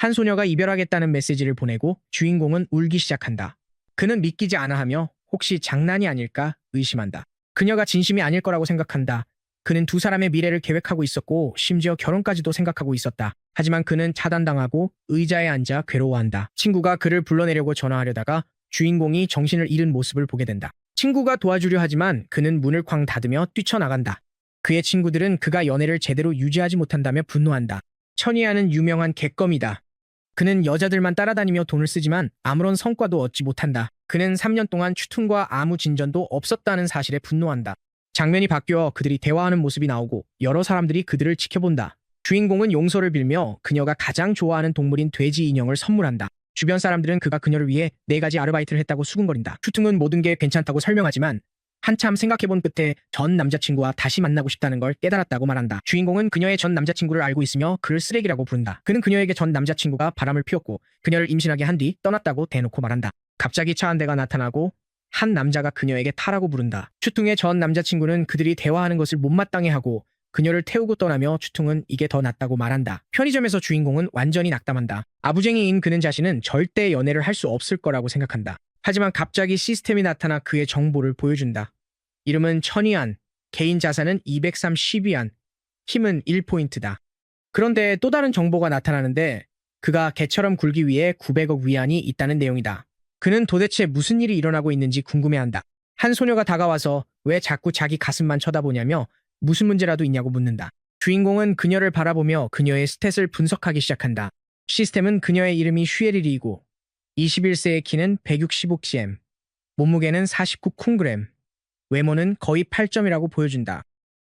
한 소녀가 이별하겠다는 메시지를 보내고 주인공은 울기 시작한다. 그는 믿기지 않아 하며 혹시 장난이 아닐까 의심한다. 그녀가 진심이 아닐 거라고 생각한다. 그는 두 사람의 미래를 계획하고 있었고 심지어 결혼까지도 생각하고 있었다. 하지만 그는 차단당하고 의자에 앉아 괴로워한다. 친구가 그를 불러내려고 전화하려다가 주인공이 정신을 잃은 모습을 보게 된다. 친구가 도와주려 하지만 그는 문을 쾅 닫으며 뛰쳐나간다. 그의 친구들은 그가 연애를 제대로 유지하지 못한다며 분노한다. 천이아는 유명한 객검이다. 그는 여자들만 따라다니며 돈을 쓰지만 아무런 성과도 얻지 못한다. 그는 3년 동안 추퉁과 아무 진전도 없었다는 사실에 분노한다. 장면이 바뀌어 그들이 대화하는 모습이 나오고 여러 사람들이 그들을 지켜본다. 주인공은 용서를 빌며 그녀가 가장 좋아하는 동물인 돼지 인형을 선물한다. 주변 사람들은 그가 그녀를 위해 4가지 아르바이트를 했다고 수군거린다. 추퉁은 모든 게 괜찮다고 설명하지만 한참 생각해본 끝에 전 남자친구와 다시 만나고 싶다는 걸 깨달았다고 말한다. 주인공은 그녀의 전 남자친구를 알고 있으며 그를 쓰레기라고 부른다. 그는 그녀에게 전 남자친구가 바람을 피웠고 그녀를 임신하게 한 뒤 떠났다고 대놓고 말한다. 갑자기 차 한 대가 나타나고 한 남자가 그녀에게 타라고 부른다. 추퉁의 전 남자친구는 그들이 대화하는 것을 못마땅해 하고 그녀를 태우고 떠나며 추퉁은 이게 더 낫다고 말한다. 편의점에서 주인공은 완전히 낙담한다. 아부쟁이인 그는 자신은 절대 연애를 할 수 없을 거라고 생각한다. 하지만 갑자기 시스템이 나타나 그의 정보를 보여준다. 이름은 천이안, 개인 자산은 230위안, 힘은 1포인트다. 그런데 또 다른 정보가 나타나는데 그가 개처럼 굴기 위해 900억 위안이 있다는 내용이다. 그는 도대체 무슨 일이 일어나고 있는지 궁금해한다. 한 소녀가 다가와서 왜 자꾸 자기 가슴만 쳐다보냐며 무슨 문제라도 있냐고 묻는다. 주인공은 그녀를 바라보며 그녀의 스탯을 분석하기 시작한다. 시스템은 그녀의 이름이 슈에리리이고 21세의 키는 165cm, 몸무게는 49콩그램, 외모는 거의 8점이라고 보여준다.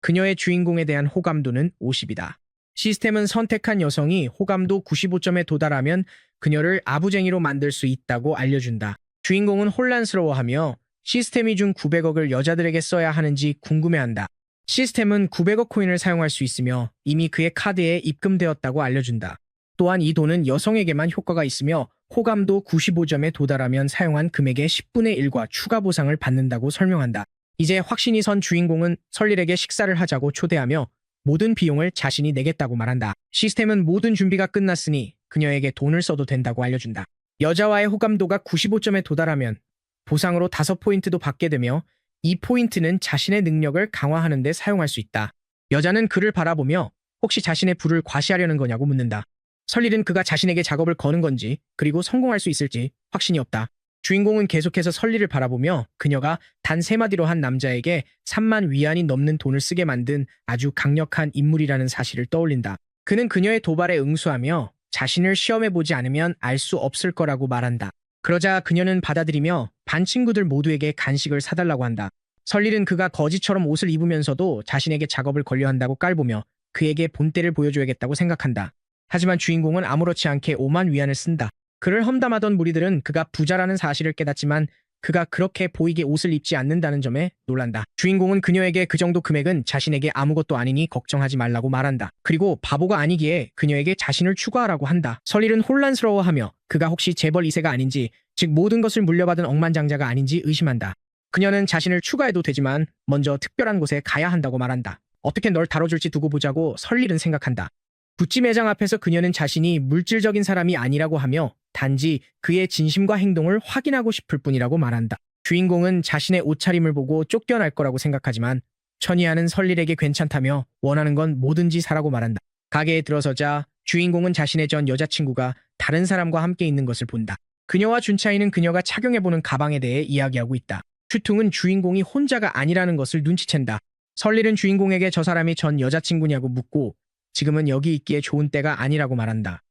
그녀의 주인공에 대한 호감도는 50이다. 시스템은 선택한 여성이 호감도 95점에 도달하면 그녀를 아부쟁이로 만들 수 있다고 알려준다. 주인공은 혼란스러워하며 시스템이 준 900억을 여자들에게 써야 하는지 궁금해한다. 시스템은 900억 코인을 사용할 수 있으며 이미 그의 카드에 입금되었다고 알려준다. 또한 이 돈은 여성에게만 효과가 있으며 호감도 95점에 도달하면 사용한 금액의 10분의 1과 추가 보상을 받는다고 설명한다. 이제 확신이 선 주인공은 설릴에게 식사를 하자고 초대하며 모든 비용을 자신이 내겠다고 말한다. 시스템은 모든 준비가 끝났으니 그녀에게 돈을 써도 된다고 알려준다. 여자와의 호감도가 95점에 도달하면 보상으로 5포인트도 받게 되며 이 포인트는 자신의 능력을 강화하는 데 사용할 수 있다. 여자는 그를 바라보며 혹시 자신의 부를 과시하려는 거냐고 묻는다. 설릴은 그가 자신에게 작업을 거는 건지 그리고 성공할 수 있을지 확신이 없다. 주인공은 계속해서 설리를 바라보며 그녀가 단 3마디로 한 남자에게 3만 위안이 넘는 돈을 쓰게 만든 아주 강력한 인물이라는 사실을 떠올린다. 그는 그녀의 도발에 응수하며 자신을 시험해보지 않으면 알 수 없을 거라고 말한다. 그러자 그녀는 받아들이며 반 친구들 모두에게 간식을 사달라고 한다. 설릴은 그가 거지처럼 옷을 입으면서도 자신에게 작업을 걸려한다고 깔보며 그에게 본때를 보여줘야겠다고 생각한다. 하지만 주인공은 아무렇지 않게 5만 위안을 쓴다. 그를 험담하던 무리들은 그가 부자라는 사실을 깨닫지만 그가 그렇게 보이게 옷을 입지 않는다는 점에 놀란다. 주인공은 그녀에게 그 정도 금액은 자신에게 아무것도 아니니 걱정하지 말라고 말한다. 그리고 바보가 아니기에 그녀에게 자신을 추가하라고 한다. 설릴은 혼란스러워하며 그가 혹시 재벌 2세가 아닌지, 즉 모든 것을 물려받은 억만장자가 아닌지 의심한다. 그녀는 자신을 추가해도 되지만 먼저 특별한 곳에 가야 한다고 말한다. 어떻게 널 다뤄줄지 두고 보자고 설릴은 생각한다. 구찌 매장 앞에서 그녀는 자신이 물질적인 사람이 아니라고 하며 단지 그의 진심과 행동을 확인하고 싶을 뿐이라고 말한다. 주인공은 자신의 옷차림을 보고 쫓겨날 거라고 생각하지만 천이아는 설릴에게 괜찮다며 원하는 건 뭐든지 사라고 말한다. 가게에 들어서자 주인공은 자신의 전 여자친구가 다른 사람과 함께 있는 것을 본다. 그녀와 준차이는 그녀가 착용해보는 가방에 대해 이야기하고 있다. 추퉁은 주인공이 혼자가 아니라는 것을 눈치챈다. 설릴은 주인공에게 저 사람이 전 여자친구냐고 묻고 지금은 여기 있기에 좋은 때가 아니라고 말한다.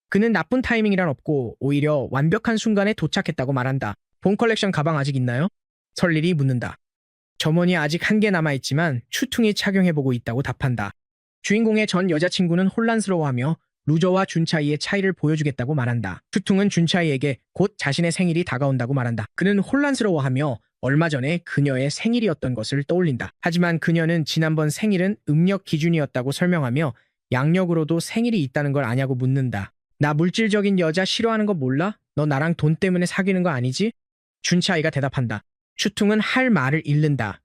그는 나쁜 타이밍이란 없고 오히려 완벽한 순간에 도착했다고 말한다. 본 컬렉션 가방 아직 있나요? 설릴이 묻는다. 점원이 아직 1개 남아있지만 추퉁이 착용해보고 있다고 답한다. 주인공의 전 여자친구는 혼란스러워하며 루저와 준차이의 차이를 보여주겠다고 말한다. 추퉁은 준차이에게 곧 자신의 생일이 다가온다고 말한다. 그는 혼란스러워하며 얼마 전에 그녀의 생일이었던 것을 떠올린다. 하지만 그녀는 지난번 생일은 음력 기준이었다고 설명하며 양력으로도 생일이 있다는 걸 아냐고 묻는다. 나 물질적인 여자 싫어하는 거 몰라? 너 나랑 돈 때문에 사귀는 거 아니지? 준차이가 대답한다. 추퉁은 할 말을 잃는다.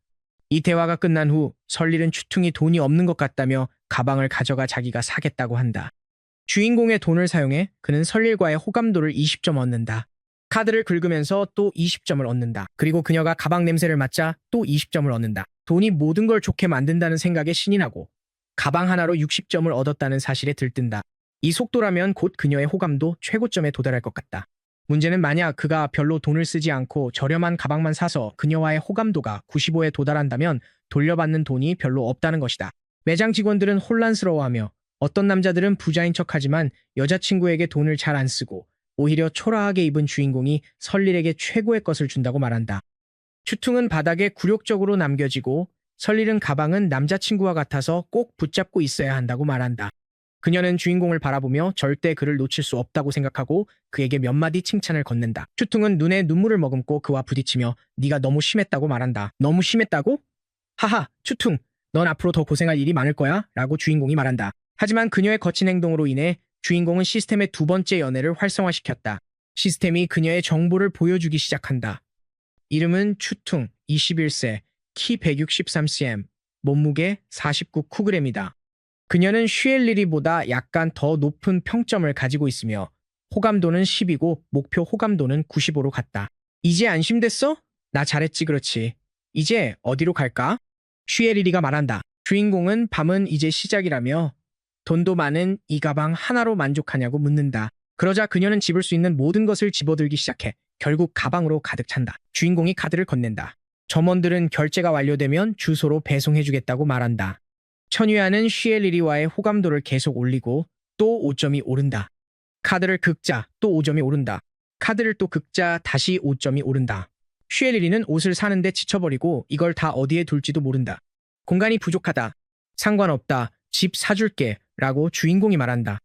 이 대화가 끝난 후 설릴은 추퉁이 돈이 없는 것 같다며 가방을 가져가 자기가 사겠다고 한다. 주인공의 돈을 사용해 그는 설릴과의 호감도를 20점 얻는다. 카드를 긁으면서 또 20점을 얻는다. 그리고 그녀가 가방 냄새를 맡자 또 20점을 얻는다. 돈이 모든 걸 좋게 만든다는 생각에 신이 나고 가방 하나로 60점을 얻었다는 사실에 들뜬다. 이 속도라면 곧 그녀의 호감도 최고점에 도달할 것 같다. 문제는 만약 그가 별로 돈을 쓰지 않고 저렴한 가방만 사서 그녀와의 호감도가 95에 도달한다면 돌려받는 돈이 별로 없다는 것이다. 매장 직원들은 혼란스러워하며 어떤 남자들은 부자인 척하지만 여자친구에게 돈을 잘 안 쓰고 오히려 초라하게 입은 주인공이 설릴에게 최고의 것을 준다고 말한다. 추퉁은 바닥에 굴욕적으로 남겨지고 설릴은 가방은 남자친구와 같아서 꼭 붙잡고 있어야 한다고 말한다. 그녀는 주인공을 바라보며 절대 그를 놓칠 수 없다고 생각하고 그에게 몇 마디 칭찬을 건넨다. 추퉁은 눈에 눈물을 머금고 그와 부딪히며 네가 너무 심했다고 말한다. 너무 심했다고? 하하, 추퉁, 넌 앞으로 더 고생할 일이 많을 거야 라고 주인공이 말한다. 하지만 그녀의 거친 행동으로 인해 주인공은 시스템의 두 번째 연애를 활성화시켰다. 시스템이 그녀의 정보를 보여주기 시작한다. 이름은 추퉁, 21세, 키 163cm, 몸무게 49kg이다. 그녀는 슈엘리리보다 약간 더 높은 평점을 가지고 있으며 호감도는 10이고 목표 호감도는 95로 갔다. 이제 안심됐어? 나 잘했지 그렇지. 이제 어디로 갈까? 슈엘리리가 말한다. 주인공은 밤은 이제 시작이라며 돈도 많은 이 가방 하나로 만족하냐고 묻는다. 그러자 그녀는 집을 수 있는 모든 것을 집어들기 시작해 결국 가방으로 가득 찬다. 주인공이 카드를 건넨다. 점원들은 결제가 완료되면 주소로 배송해주겠다고 말한다. 천유아는 슈엘리리와의 호감도를 계속 올리고 또 5점이 오른다. 카드를 긁자 또 5점이 오른다. 카드를 또 긁자 다시 5점이 오른다. 슈엘리리는 옷을 사는데 지쳐버리고 이걸 다 어디에 둘지도 모른다. 공간이 부족하다. 상관없다. 집 사줄게 라고 주인공이 말한다.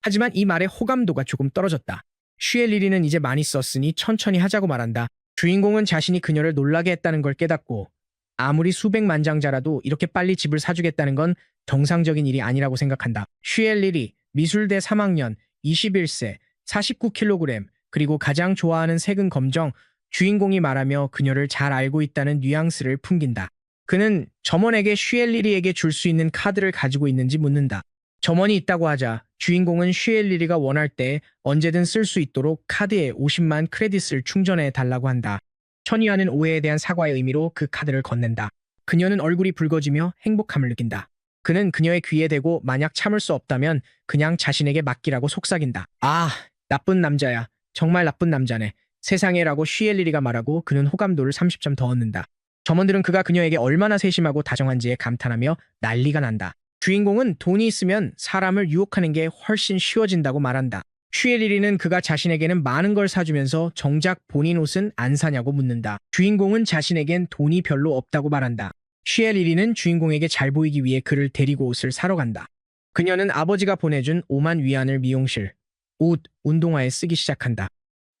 하지만 이 말에 호감도가 조금 떨어졌다. 슈엘리리는 이제 많이 썼으니 천천히 하자고 말한다. 주인공은 자신이 그녀를 놀라게 했다는 걸 깨닫고 아무리 수백만장자라도 이렇게 빨리 집을 사주겠다는 건 정상적인 일이 아니라고 생각한다. 슈엘리리, 미술대 3학년, 21세, 49kg, 그리고 가장 좋아하는 색은 검정, 주인공이 말하며 그녀를 잘 알고 있다는 뉘앙스를 풍긴다. 그는 점원에게 슈엘리리에게 줄 수 있는 카드를 가지고 있는지 묻는다. 점원이 있다고 하자 주인공은 슈엘리리가 원할 때 언제든 쓸 수 있도록 카드에 50만 크레딧을 충전해 달라고 한다. 천이아는 오해에 대한 사과의 의미로 그 카드를 건넨다. 그녀는 얼굴이 붉어지며 행복함을 느낀다. 그는 그녀의 귀에 대고 만약 참을 수 없다면 그냥 자신에게 맡기라고 속삭인다. 아, 나쁜 남자야. 정말 나쁜 남자네. 세상에라고 슈엘리리가 말하고 그는 호감도를 30점 더 얻는다. 점원들은 그가 그녀에게 얼마나 세심하고 다정한지에 감탄하며 난리가 난다. 주인공은 돈이 있으면 사람을 유혹하는 게 훨씬 쉬워진다고 말한다. 슈엘리리는 그가 자신에게는 많은 걸 사주면서 정작 본인 옷은 안 사냐고 묻는다. 주인공은 자신에겐 돈이 별로 없다고 말한다. 슈엘리리는 주인공에게 잘 보이기 위해 그를 데리고 옷을 사러 간다. 그녀는 아버지가 보내준 5만 위안을 미용실, 옷, 운동화에 쓰기 시작한다.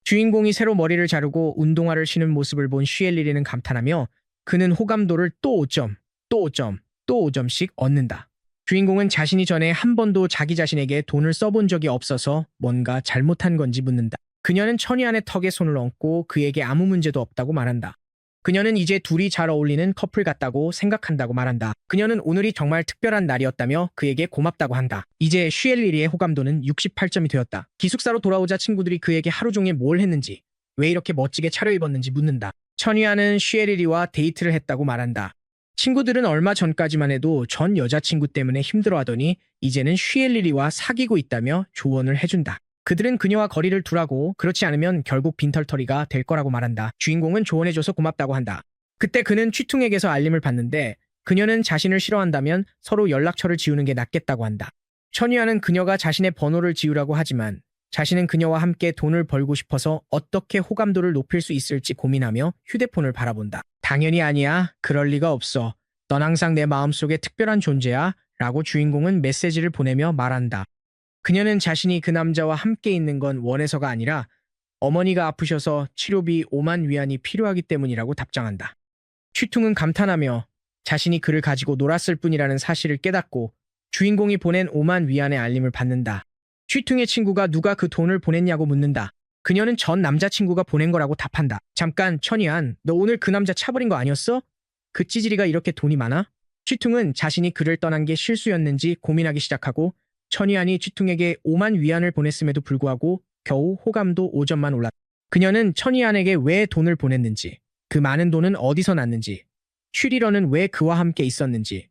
주인공이 새로 머리를 자르고 운동화를 신은 모습을 본 슈엘리리는 감탄하며 그는 호감도를 또 5점, 또 5점, 또 5점씩 얻는다. 주인공은 자신이 전에 한 번도 자기 자신에게 돈을 써본 적이 없어서 뭔가 잘못한 건지 묻는다. 그녀는 천이안의 턱에 손을 얹고 그에게 아무 문제도 없다고 말한다. 그녀는 이제 둘이 잘 어울리는 커플 같다고 생각한다고 말한다. 그녀는 오늘이 정말 특별한 날이었다며 그에게 고맙다고 한다. 이제 슈엘리리의 호감도는 68점이 되었다. 기숙사로 돌아오자 친구들이 그에게 하루 종일 뭘 했는지, 왜 이렇게 멋지게 차려입었는지 묻는다. 천이안은 슈엘리리와 데이트를 했다고 말한다. 친구들은 얼마 전까지만 해도 전 여자친구 때문에 힘들어하더니 이제는 슈엘리리와 사귀고 있다며 조언을 해준다. 그들은 그녀와 거리를 두라고, 그렇지 않으면 결국 빈털터리가 될 거라고 말한다. 주인공은 조언해줘서 고맙다고 한다. 그때 그는 취퉁에게서 알림을 받는데 그녀는 자신을 싫어한다면 서로 연락처를 지우는 게 낫겠다고 한다. 천유아는 그녀가 자신의 번호를 지우라고 하지만 자신은 그녀와 함께 돈을 벌고 싶어서 어떻게 호감도를 높일 수 있을지 고민하며 휴대폰을 바라본다. 당연히 아니야. 그럴 리가 없어. 넌 항상 내 마음속에 특별한 존재야. 라고 주인공은 메시지를 보내며 말한다. 그녀는 자신이 그 남자와 함께 있는 건 원해서가 아니라 어머니가 아프셔서 치료비 5만 위안이 필요하기 때문이라고 답장한다. 취퉁은 감탄하며 자신이 그를 가지고 놀았을 뿐이라는 사실을 깨닫고 주인공이 보낸 5만 위안의 알림을 받는다. 취퉁의 친구가 누가 그 돈을 보냈냐고 묻는다. 그녀는 전 남자친구가 보낸 거라고 답한다. 잠깐, 천이안, 너 오늘 그 남자 차버린 거 아니었어? 그 찌질이가 이렇게 돈이 많아? 취퉁은 자신이 그를 떠난 게 실수였는지 고민하기 시작하고 천희안이 취퉁에게 5만 위안을 보냈음에도 불구하고 겨우 호감도 5점만 올랐다. 그녀는 천희안에게 왜 돈을 보냈는지, 그 많은 돈은 어디서 났는지, 쉬리러는 왜 그와 함께 있었는지,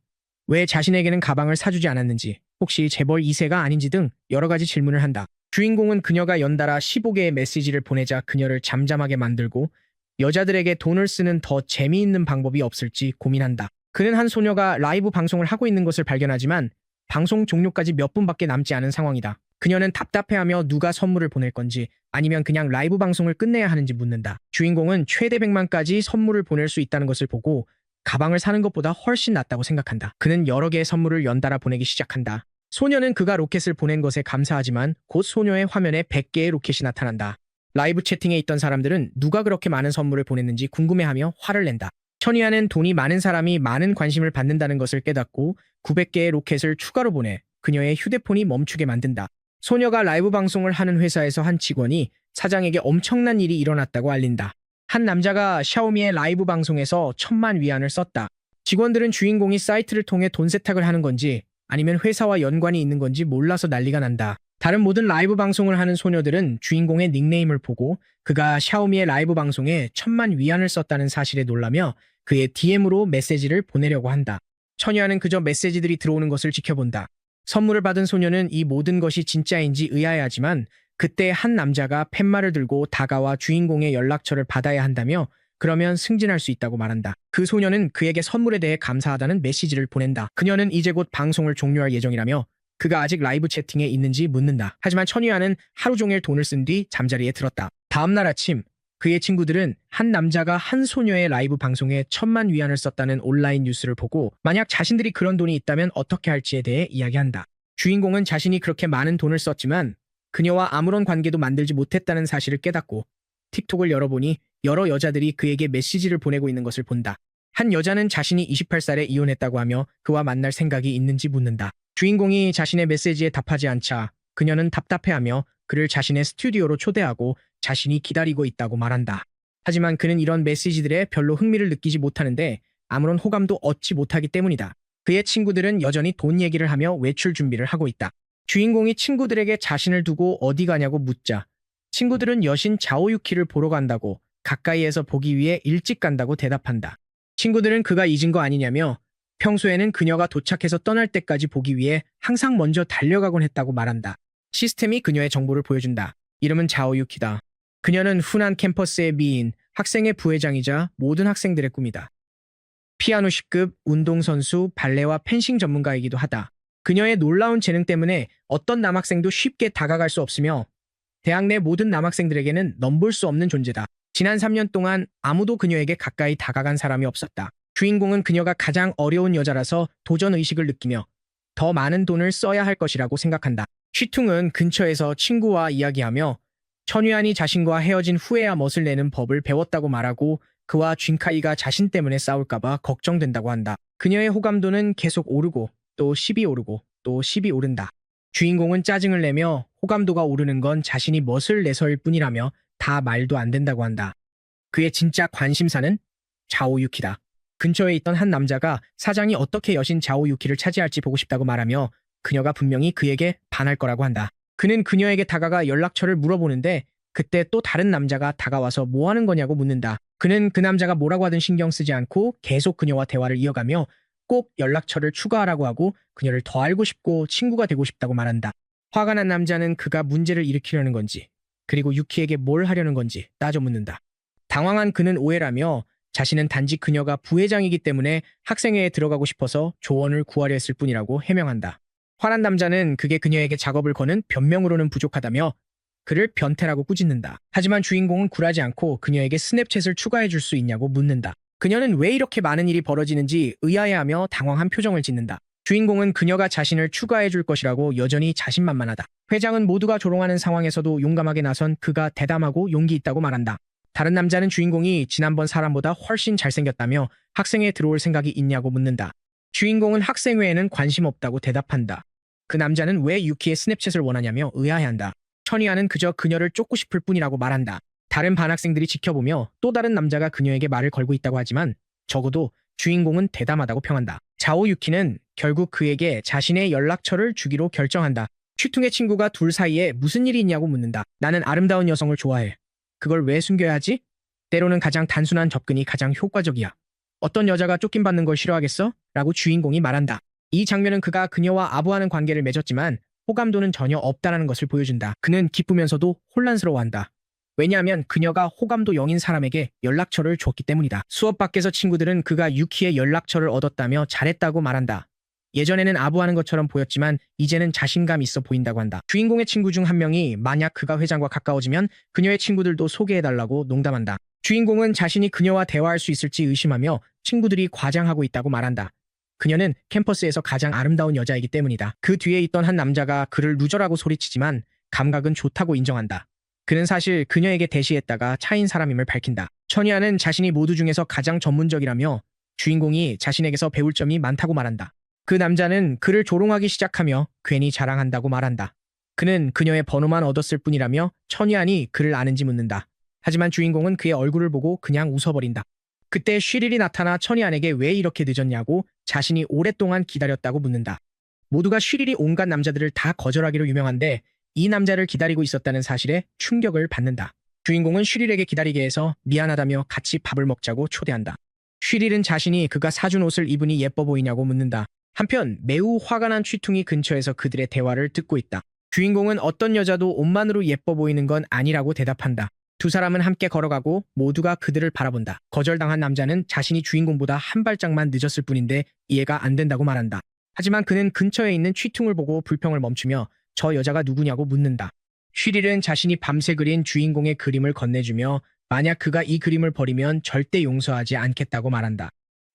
왜 자신에게는 가방을 사주지 않았는지, 혹시 재벌 2세가 아닌지 등 여러 가지 질문을 한다. 주인공은 그녀가 연달아 15개의 메시지를 보내자 그녀를 잠잠하게 만들고 여자들에게 돈을 쓰는 더 재미있는 방법이 없을지 고민한다. 그는 한 소녀가 라이브 방송을 하고 있는 것을 발견하지만 방송 종료까지 몇 분밖에 남지 않은 상황이다. 그녀는 답답해하며 누가 선물을 보낼 건지 아니면 그냥 라이브 방송을 끝내야 하는지 묻는다. 주인공은 최대 100만까지 선물을 보낼 수 있다는 것을 보고 가방을 사는 것보다 훨씬 낫다고 생각한다. 그는 여러 개의 선물을 연달아 보내기 시작한다. 소녀는 그가 로켓을 보낸 것에 감사하지만 곧 소녀의 화면에 100개의 로켓이 나타난다. 라이브 채팅에 있던 사람들은 누가 그렇게 많은 선물을 보냈는지 궁금해하며 화를 낸다. 천희아는 돈이 많은 사람이 많은 관심을 받는다는 것을 깨닫고 900개의 로켓을 추가로 보내 그녀의 휴대폰이 멈추게 만든다. 소녀가 라이브 방송을 하는 회사에서 한 직원이 사장에게 엄청난 일이 일어났다고 알린다. 한 남자가 샤오미의 라이브 방송에서 1,000만 위안을 썼다. 직원들은 주인공이 사이트를 통해 돈 세탁을 하는 건지 아니면 회사와 연관이 있는 건지 몰라서 난리가 난다. 다른 모든 라이브 방송을 하는 소녀들은 주인공의 닉네임을 보고 그가 샤오미의 라이브 방송에 1,000만 위안을 썼다는 사실에 놀라며 그의 DM으로 메시지를 보내려고 한다. 천희아는 그저 메시지들이 들어오는 것을 지켜본다. 선물을 받은 소녀는 이 모든 것이 진짜인지 의아해하지만 그때 한 남자가 팻말을 들고 다가와 주인공의 연락처를 받아야 한다며 그러면 승진할 수 있다고 말한다. 그 소녀는 그에게 선물에 대해 감사하다는 메시지를 보낸다. 그녀는 이제 곧 방송을 종료할 예정이라며 그가 아직 라이브 채팅에 있는지 묻는다. 하지만 천희아는 하루 종일 돈을 쓴 뒤 잠자리에 들었다. 다음날 아침 그의 친구들은 한 남자가 한 소녀의 라이브 방송에 1,000만 위안을 썼다는 온라인 뉴스를 보고 만약 자신들이 그런 돈이 있다면 어떻게 할지에 대해 이야기한다. 주인공은 자신이 그렇게 많은 돈을 썼지만 그녀와 아무런 관계도 만들지 못했다는 사실을 깨닫고 틱톡을 열어보니 여러 여자들이 그에게 메시지를 보내고 있는 것을 본다. 한 여자는 자신이 28살에 이혼했다고 하며 그와 만날 생각이 있는지 묻는다. 주인공이 자신의 메시지에 답하지 않자 그녀는 답답해하며 그를 자신의 스튜디오로 초대하고 자신이 기다리고 있다고 말한다. 하지만 그는 이런 메시지들에 별로 흥미를 느끼지 못하는데 아무런 호감도 얻지 못하기 때문이다. 그의 친구들은 여전히 돈 얘기를 하며 외출 준비를 하고 있다. 주인공이 친구들에게 자신을 두고 어디 가냐고 묻자 친구들은 여신 자오유키를 보러 간다고 가까이에서 보기 위해 일찍 간다고 대답한다. 친구들은 그가 잊은 거 아니냐며 평소에는 그녀가 도착해서 떠날 때까지 보기 위해 항상 먼저 달려가곤 했다고 말한다. 시스템이 그녀의 정보를 보여준다. 이름은 자오유키다. 그녀는 훈한 캠퍼스의 미인, 학생의 부회장이자 모든 학생들의 꿈이다. 피아노 10급, 운동선수, 발레와 펜싱 전문가이기도 하다. 그녀의 놀라운 재능 때문에 어떤 남학생도 쉽게 다가갈 수 없으며 대학 내 모든 남학생들에게는 넘볼 수 없는 존재다. 지난 3년 동안 아무도 그녀에게 가까이 다가간 사람이 없었다. 주인공은 그녀가 가장 어려운 여자라서 도전의식을 느끼며 더 많은 돈을 써야 할 것이라고 생각한다. 쉬퉁은 근처에서 친구와 이야기하며 천휘안이 자신과 헤어진 후에야 멋을 내는 법을 배웠다고 말하고 그와 쥔카이가 자신 때문에 싸울까봐 걱정된다고 한다. 그녀의 호감도는 계속 오르고 또 10이 오르고 또 10이 오른다. 주인공은 짜증을 내며 호감도가 오르는 건 자신이 멋을 내서일 뿐이라며 다 말도 안 된다고 한다. 그의 진짜 관심사는 자오유키다. 근처에 있던 한 남자가 사장이 어떻게 여신 자오유키를 차지할지 보고 싶다고 말하며 그녀가 분명히 그에게 반할 거라고 한다. 그는 그녀에게 다가가 연락처를 물어보는데 그때 또 다른 남자가 다가와서 뭐 하는 거냐고 묻는다. 그는 그 남자가 뭐라고 하든 신경 쓰지 않고 계속 그녀와 대화를 이어가며 꼭 연락처를 추가하라고 하고 그녀를 더 알고 싶고 친구가 되고 싶다고 말한다. 화가 난 남자는 그가 문제를 일으키려는 건지 그리고 유키에게 뭘 하려는 건지 따져 묻는다. 당황한 그는 오해라며 자신은 단지 그녀가 부회장이기 때문에 학생회에 들어가고 싶어서 조언을 구하려 했을 뿐이라고 해명한다. 화난 남자는 그게 그녀에게 작업을 거는 변명으로는 부족하다며 그를 변태라고 꾸짖는다. 하지만 주인공은 굴하지 않고 그녀에게 스냅챗을 추가해 줄 수 있냐고 묻는다. 그녀는 왜 이렇게 많은 일이 벌어지는지 의아해하며 당황한 표정을 짓는다. 주인공은 그녀가 자신을 추가해 줄 것이라고 여전히 자신만만하다. 회장은 모두가 조롱하는 상황에서도 용감하게 나선 그가 대담하고 용기 있다고 말한다. 다른 남자는 주인공이 지난번 사람보다 훨씬 잘생겼다며 학생회에 들어올 생각이 있냐고 묻는다. 주인공은 학생회에는 관심 없다고 대답한다. 그 남자는 왜 유키의 스냅챗을 원하냐며 의아해한다. 천희아는 그저 그녀를 쫓고 싶을 뿐이라고 말한다. 다른 반학생들이 지켜보며 또 다른 남자가 그녀에게 말을 걸고 있다고 하지만 적어도 주인공은 대담하다고 평한다. 자오유키는 결국 그에게 자신의 연락처를 주기로 결정한다. 취퉁의 친구가 둘 사이에 무슨 일이 있냐고 묻는다. 나는 아름다운 여성을 좋아해. 그걸 왜 숨겨야 하지? 때로는 가장 단순한 접근이 가장 효과적이야. 어떤 여자가 쫓김받는 걸 싫어하겠어? 라고 주인공이 말한다. 이 장면은 그가 그녀와 아부하는 관계를 맺었지만 호감도는 전혀 없다라는 것을 보여준다. 그는 기쁘면서도 혼란스러워한다. 왜냐하면 그녀가 호감도 0인 사람에게 연락처를 줬기 때문이다. 수업 밖에서 친구들은 그가 유키의 연락처를 얻었다며 잘했다고 말한다. 예전에는 아부하는 것처럼 보였지만 이제는 자신감 있어 보인다고 한다. 주인공의 친구 중 한 명이 만약 그가 회장과 가까워지면 그녀의 친구들도 소개해달라고 농담한다. 주인공은 자신이 그녀와 대화할 수 있을지 의심하며 친구들이 과장하고 있다고 말한다. 그녀는 캠퍼스에서 가장 아름다운 여자이기 때문이다. 그 뒤에 있던 한 남자가 그를 루저라고 소리치지만 감각은 좋다고 인정한다. 그는 사실 그녀에게 대시했다가 차인 사람임을 밝힌다. 천이아는 자신이 모두 중에서 가장 전문적이라며 주인공이 자신에게서 배울 점이 많다고 말한다. 그 남자는 그를 조롱하기 시작하며 괜히 자랑한다고 말한다. 그는 그녀의 번호만 얻었을 뿐이라며 천이안이 그를 아는지 묻는다. 하지만 주인공은 그의 얼굴을 보고 그냥 웃어버린다. 그때 쉬릴이 나타나 천이안에게 왜 이렇게 늦었냐고 자신이 오랫동안 기다렸다고 묻는다. 모두가 쉬릴이 온갖 남자들을 다 거절하기로 유명한데 이 남자를 기다리고 있었다는 사실에 충격을 받는다. 주인공은 쉬릴에게 기다리게 해서 미안하다며 같이 밥을 먹자고 초대한다. 쉬릴은 자신이 그가 사준 옷을 입으니 예뻐 보이냐고 묻는다. 한편 매우 화가 난 취퉁이 근처에서 그들의 대화를 듣고 있다. 주인공은 어떤 여자도 옷만으로 예뻐 보이는 건 아니라고 대답한다. 두 사람은 함께 걸어가고 모두가 그들을 바라본다. 거절당한 남자는 자신이 주인공보다 한 발짝만 늦었을 뿐인데 이해가 안 된다고 말한다. 하지만 그는 근처에 있는 취퉁을 보고 불평을 멈추며 저 여자가 누구냐고 묻는다. 쉬릴은 자신이 밤새 그린 주인공의 그림을 건네주며 만약 그가 이 그림을 버리면 절대 용서하지 않겠다고 말한다.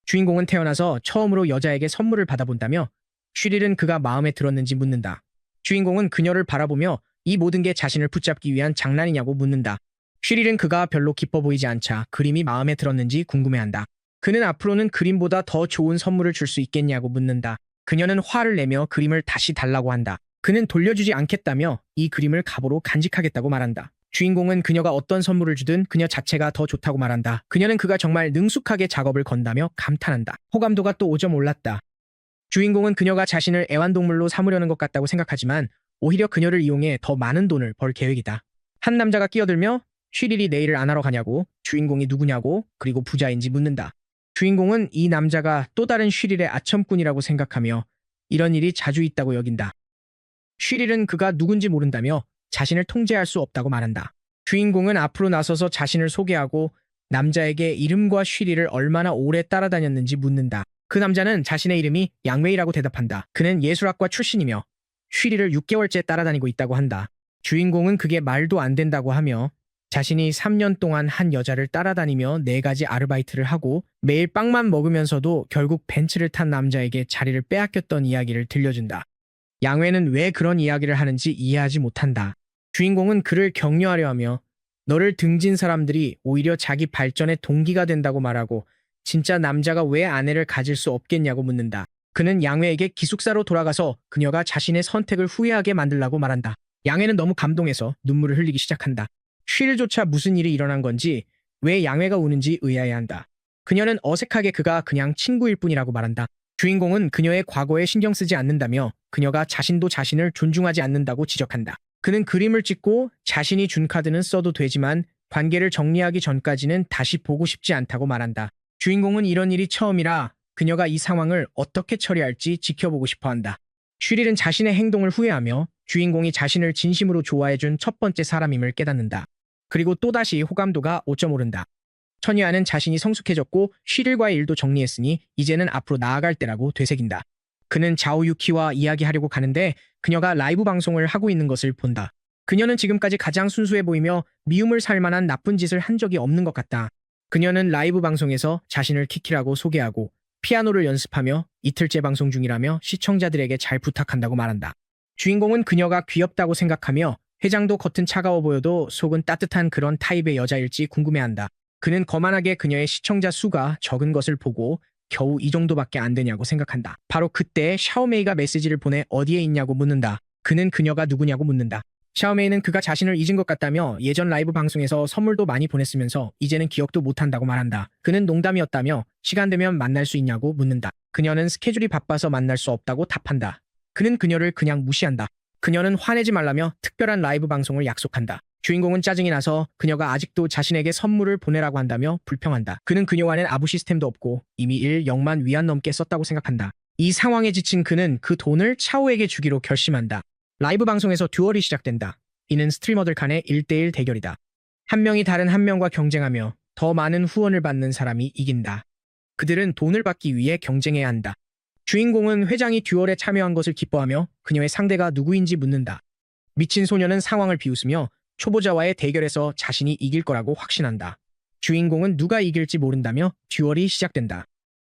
주인공은 태어나서 처음으로 여자에게 선물을 받아본다며 쉬릴은 그가 마음에 들었는지 묻는다. 주인공은 그녀를 바라보며 이 모든 게 자신을 붙잡기 위한 장난이냐고 묻는다. 쉬릴은 그가 별로 기뻐 보이지 않자 그림이 마음에 들었는지 궁금해한다. 그는 앞으로는 그림보다 더 좋은 선물을 줄 수 있겠냐고 묻는다. 그녀는 화를 내며 그림을 다시 달라고 한다. 그는 돌려주지 않겠다며 이 그림을 갑오로 간직하겠다고 말한다. 주인공은 그녀가 어떤 선물을 주든 그녀 자체가 더 좋다고 말한다. 그녀는 그가 정말 능숙하게 작업을 건다며 감탄한다. 호감도가 또 5점 올랐다. 주인공은 그녀가 자신을 애완동물로 삼으려는 것 같다고 생각하지만 오히려 그녀를 이용해 더 많은 돈을 벌 계획이다. 한 남자가 끼어들며 쉬릴이 내일을 안 하러 가냐고, 주인공이 누구냐고, 그리고 부자인지 묻는다. 주인공은 이 남자가 또 다른 쉬릴의 아첨꾼이라고 생각하며 이런 일이 자주 있다고 여긴다. 쉬릴은 그가 누군지 모른다며 자신을 통제할 수 없다고 말한다. 주인공은 앞으로 나서서 자신을 소개하고 남자에게 이름과 쉬릴을 얼마나 오래 따라다녔는지 묻는다. 그 남자는 자신의 이름이 양웨이라고 대답한다. 그는 예술학과 출신이며 쉬릴을 6개월째 따라다니고 있다고 한다. 주인공은 그게 말도 안 된다고 하며 자신이 3년 동안 한 여자를 따라다니며 4가지 아르바이트를 하고 매일 빵만 먹으면서도 결국 벤츠를 탄 남자에게 자리를 빼앗겼던 이야기를 들려준다. 양웨는 왜 그런 이야기를 하는지 이해하지 못한다. 주인공은 그를 격려하려 하며 너를 등진 사람들이 오히려 자기 발전의 동기가 된다고 말하고 진짜 남자가 왜 아내를 가질 수 없겠냐고 묻는다. 그는 양웨에게 기숙사로 돌아가서 그녀가 자신의 선택을 후회하게 만들라고 말한다. 양웨는 너무 감동해서 눈물을 흘리기 시작한다. 쉬릴조차 무슨 일이 일어난 건지 왜 양웨가 우는지 의아해한다. 그녀는 어색하게 그가 그냥 친구일 뿐이라고 말한다. 주인공은 그녀의 과거에 신경 쓰지 않는다며 그녀가 자신도 자신을 존중하지 않는다고 지적한다. 그는 그림을 찍고 자신이 준 카드는 써도 되지만 관계를 정리하기 전까지는 다시 보고 싶지 않다고 말한다. 주인공은 이런 일이 처음이라 그녀가 이 상황을 어떻게 처리할지 지켜보고 싶어한다. 쉬릴은 자신의 행동을 후회하며 주인공이 자신을 진심으로 좋아해준 첫 번째 사람임을 깨닫는다. 그리고 또다시 호감도가 5점 오른다. 천이아는 자신이 성숙해졌고 쉬릴과의 일도 정리했으니 이제는 앞으로 나아갈 때라고 되새긴다. 그는 자오유키와 이야기하려고 가는데 그녀가 라이브 방송을 하고 있는 것을 본다. 그녀는 지금까지 가장 순수해 보이며 미움을 살 만한 나쁜 짓을 한 적이 없는 것 같다. 그녀는 라이브 방송에서 자신을 키키라고 소개하고 피아노를 연습하며 이틀째 방송 중이라며 시청자들에게 잘 부탁한다고 말한다. 주인공은 그녀가 귀엽다고 생각하며 회장도 겉은 차가워 보여도 속은 따뜻한 그런 타입의 여자일지 궁금해한다. 그는 거만하게 그녀의 시청자 수가 적은 것을 보고 겨우 이 정도밖에 안 되냐고 생각한다. 바로 그때 샤오메이가 메시지를 보내 어디에 있냐고 묻는다. 그는 그녀가 누구냐고 묻는다. 샤오메이는 그가 자신을 잊은 것 같다며 예전 라이브 방송에서 선물도 많이 보냈으면서 이제는 기억도 못한다고 말한다. 그는 농담이었다며 시간 되면 만날 수 있냐고 묻는다. 그녀는 스케줄이 바빠서 만날 수 없다고 답한다. 그는 그녀를 그냥 무시한다. 그녀는 화내지 말라며 특별한 라이브 방송을 약속한다. 주인공은 짜증이 나서 그녀가 아직도 자신에게 선물을 보내라고 한다며 불평한다. 그는 그녀와는 아부 시스템도 없고 이미 0만 위안 넘게 썼다고 생각한다. 이 상황에 지친 그는 그 돈을 차오에게 주기로 결심한다. 라이브 방송에서 듀얼이 시작된다. 이는 스트리머들 간의 1대1 대결이다. 한 명이 다른 한 명과 경쟁하며 더 많은 후원을 받는 사람이 이긴다. 그들은 돈을 받기 위해 경쟁해야 한다. 주인공은 회장이 듀얼에 참여한 것을 기뻐하며 그녀의 상대가 누구인지 묻는다. 미친 소녀는 상황을 비웃으며 초보자와의 대결에서 자신이 이길 거라고 확신한다. 주인공은 누가 이길지 모른다며 듀얼이 시작된다.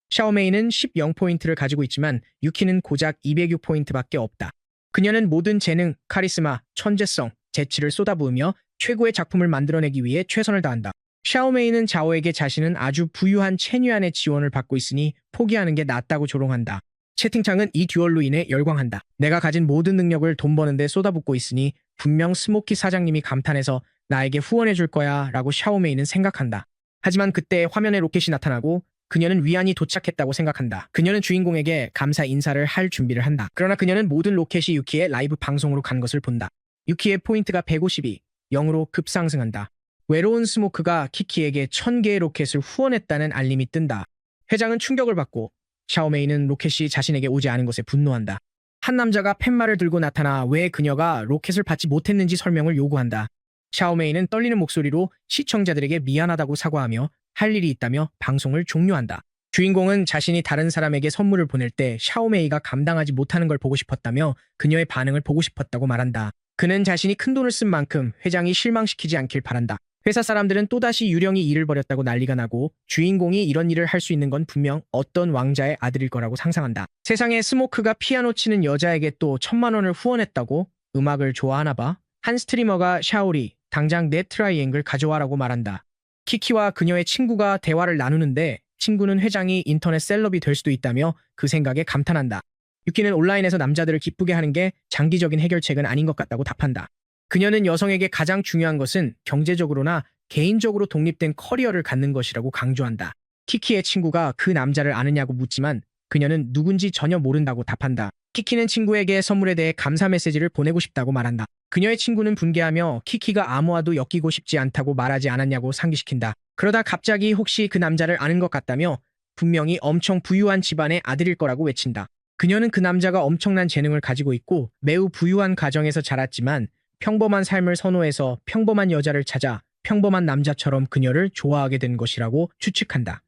샤오메이는 10포인트를 가지고 있지만 유키는 고작 206포인트밖에 없다. 그녀는 모든 재능, 카리스마, 천재성, 재치를 쏟아부으며 최고의 작품을 만들어내기 위해 최선을 다한다. 샤오메이는 자오에게 자신은 아주 부유한 체뉴안의 지원을 받고 있으니 포기하는 게 낫다고 조롱한다. 채팅창은 이 듀얼로 인해 열광한다. 내가 가진 모든 능력을 돈 버는데 쏟아붓고 있으니 분명 스모키 사장님이 감탄해서 나에게 후원해줄 거야 라고 샤오메이는 생각한다. 하지만 그때 화면에 로켓이 나타나고 그녀는 위안이 도착했다고 생각한다. 그녀는 주인공에게 감사 인사를 할 준비를 한다. 그러나 그녀는 모든 로켓이 유키의 라이브 방송으로 간 것을 본다. 유키의 포인트가 150이 0으로 급상승한다. 외로운 스모크가 키키에게 1000개의 로켓을 후원했다는 알림이 뜬다. 회장은 충격을 받고 샤오메이는 로켓이 자신에게 오지 않은 것에 분노한다. 한 남자가 팻말을 들고 나타나 왜 그녀가 로켓을 받지 못했는지 설명을 요구한다. 샤오메이는 떨리는 목소리로 시청자들에게 미안하다고 사과하며 할 일이 있다며 방송을 종료한다. 주인공은 자신이 다른 사람에게 선물을 보낼 때 샤오메이가 감당하지 못하는 걸 보고 싶었다며 그녀의 반응을 보고 싶었다고 말한다. 그는 자신이 큰돈을 쓴 만큼 회장이 실망시키지 않길 바란다. 회사 사람들은 또다시 유령이 일을 벌였다고 난리가 나고 주인공이 이런 일을 할 수 있는 건 분명 어떤 왕자의 아들일 거라고 상상한다. 세상에 스모크가 피아노 치는 여자에게 또 1000만 원을 후원했다고? 음악을 좋아하나 봐? 한 스트리머가 샤오리, 당장 내 트라이앵글 가져와라고 말한다. 키키와 그녀의 친구가 대화를 나누는데 친구는 회장이 인터넷 셀럽이 될 수도 있다며 그 생각에 감탄한다. 유키는 온라인에서 남자들을 기쁘게 하는 게 장기적인 해결책은 아닌 것 같다고 답한다. 그녀는 여성에게 가장 중요한 것은 경제적으로나 개인적으로 독립된 커리어를 갖는 것이라고 강조한다. 키키의 친구가 그 남자를 아느냐고 묻지만 그녀는 누군지 전혀 모른다고 답한다. 키키는 친구에게 선물에 대해 감사 메시지를 보내고 싶다고 말한다. 그녀의 친구는 분개하며 키키가 아무와도 엮이고 싶지 않다고 말하지 않았냐고 상기시킨다. 그러다 갑자기 혹시 그 남자를 아는 것 같다며 분명히 엄청 부유한 집안의 아들일 거라고 외친다. 그녀는 그 남자가 엄청난 재능을 가지고 있고 매우 부유한 가정에서 자랐지만 평범한 삶을 선호해서 평범한 여자를 찾아 평범한 남자처럼 그녀를 좋아하게 된 것이라고 추측한다.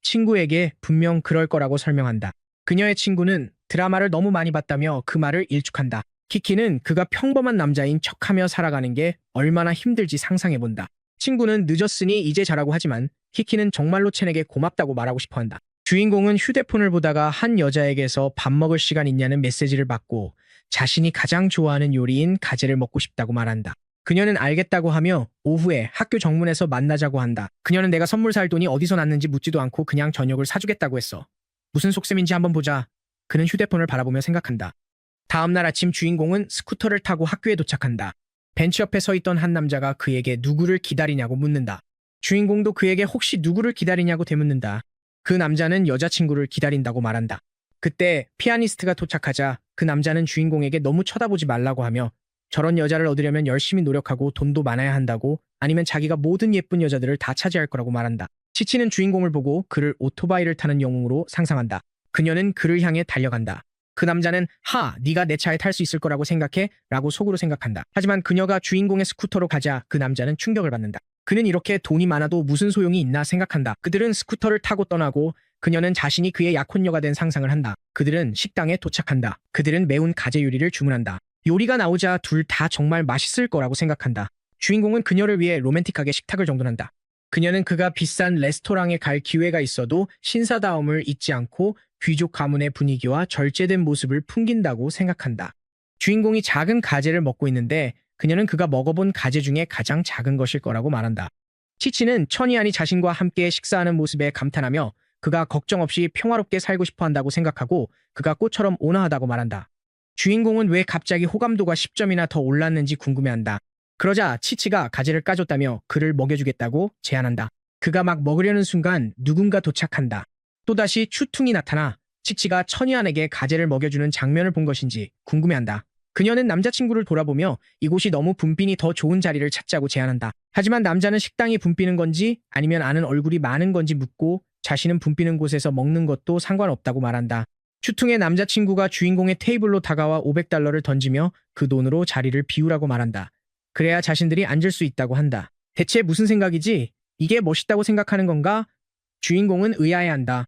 친구에게 분명 그럴 거라고 설명한다. 그녀의 친구는 드라마를 너무 많이 봤다며 그 말을 일축한다. 키키는 그가 평범한 남자인 척하며 살아가는 게 얼마나 힘들지 상상해본다. 친구는 늦었으니 이제 자라고 하지만 키키는 정말로 첸에게 고맙다고 말하고 싶어한다. 주인공은 휴대폰을 보다가 한 여자에게서 밥 먹을 시간 있냐는 메시지를 받고 자신이 가장 좋아하는 요리인 가재를 먹고 싶다고 말한다. 그녀는 알겠다고 하며 오후에 학교 정문에서 만나자고 한다. 그녀는 내가 선물 살 돈이 어디서 났는지 묻지도 않고 그냥 저녁을 사주겠다고 했어. 무슨 속셈인지 한번 보자. 그는 휴대폰을 바라보며 생각한다. 다음날 아침 주인공은 스쿠터를 타고 학교에 도착한다. 벤치 옆에 서 있던 한 남자가 그에게 누구를 기다리냐고 묻는다. 주인공도 그에게 혹시 누구를 기다리냐고 되묻는다. 그 남자는 여자친구를 기다린다고 말한다. 그때 피아니스트가 도착하자 그 남자는 주인공에게 너무 쳐다보지 말라고 하며 저런 여자를 얻으려면 열심히 노력하고 돈도 많아야 한다고 아니면 자기가 모든 예쁜 여자들을 다 차지할 거라고 말한다. 치치는 주인공을 보고 그를 오토바이를 타는 영웅으로 상상한다. 그녀는 그를 향해 달려간다. 그 남자는 네가 내 차에 탈 수 있을 거라고 생각해? 라고 속으로 생각한다. 하지만 그녀가 주인공의 스쿠터로 가자 그 남자는 충격을 받는다. 그는 이렇게 돈이 많아도 무슨 소용이 있나 생각한다. 그들은 스쿠터를 타고 떠나고 그녀는 자신이 그의 약혼녀가 된 상상을 한다. 그들은 식당에 도착한다. 그들은 매운 가재 요리를 주문한다. 요리가 나오자 둘 다 정말 맛있을 거라고 생각한다. 주인공은 그녀를 위해 로맨틱하게 식탁을 정돈한다. 그녀는 그가 비싼 레스토랑에 갈 기회가 있어도 신사다움을 잊지 않고 귀족 가문의 분위기와 절제된 모습을 풍긴다고 생각한다. 주인공이 작은 가재를 먹고 있는데 그녀는 그가 먹어본 가재 중에 가장 작은 것일 거라고 말한다. 치치는 천이안이 자신과 함께 식사하는 모습에 감탄하며 그가 걱정 없이 평화롭게 살고 싶어 한다고 생각하고 그가 꽃처럼 온화하다고 말한다. 주인공은 왜 갑자기 호감도가 10점이나 더 올랐는지 궁금해한다. 그러자 치치가 가재를 까줬다며 그를 먹여주겠다고 제안한다. 그가 막 먹으려는 순간 누군가 도착한다. 또다시 추퉁이 나타나 치치가 천이안에게 가재를 먹여주는 장면을 본 것인지 궁금해한다. 그녀는 남자친구를 돌아보며 이곳이 너무 붐비니 더 좋은 자리를 찾자고 제안한다. 하지만 남자는 식당이 붐비는 건지 아니면 아는 얼굴이 많은 건지 묻고 자신은 붐비는 곳에서 먹는 것도 상관없다고 말한다. 추퉁의 남자친구가 주인공의 테이블로 다가와 500달러를 던지며 그 돈으로 자리를 비우라고 말한다. 그래야 자신들이 앉을 수 있다고 한다. 대체 무슨 생각이지? 이게 멋있다고 생각하는 건가? 주인공은 의아해한다.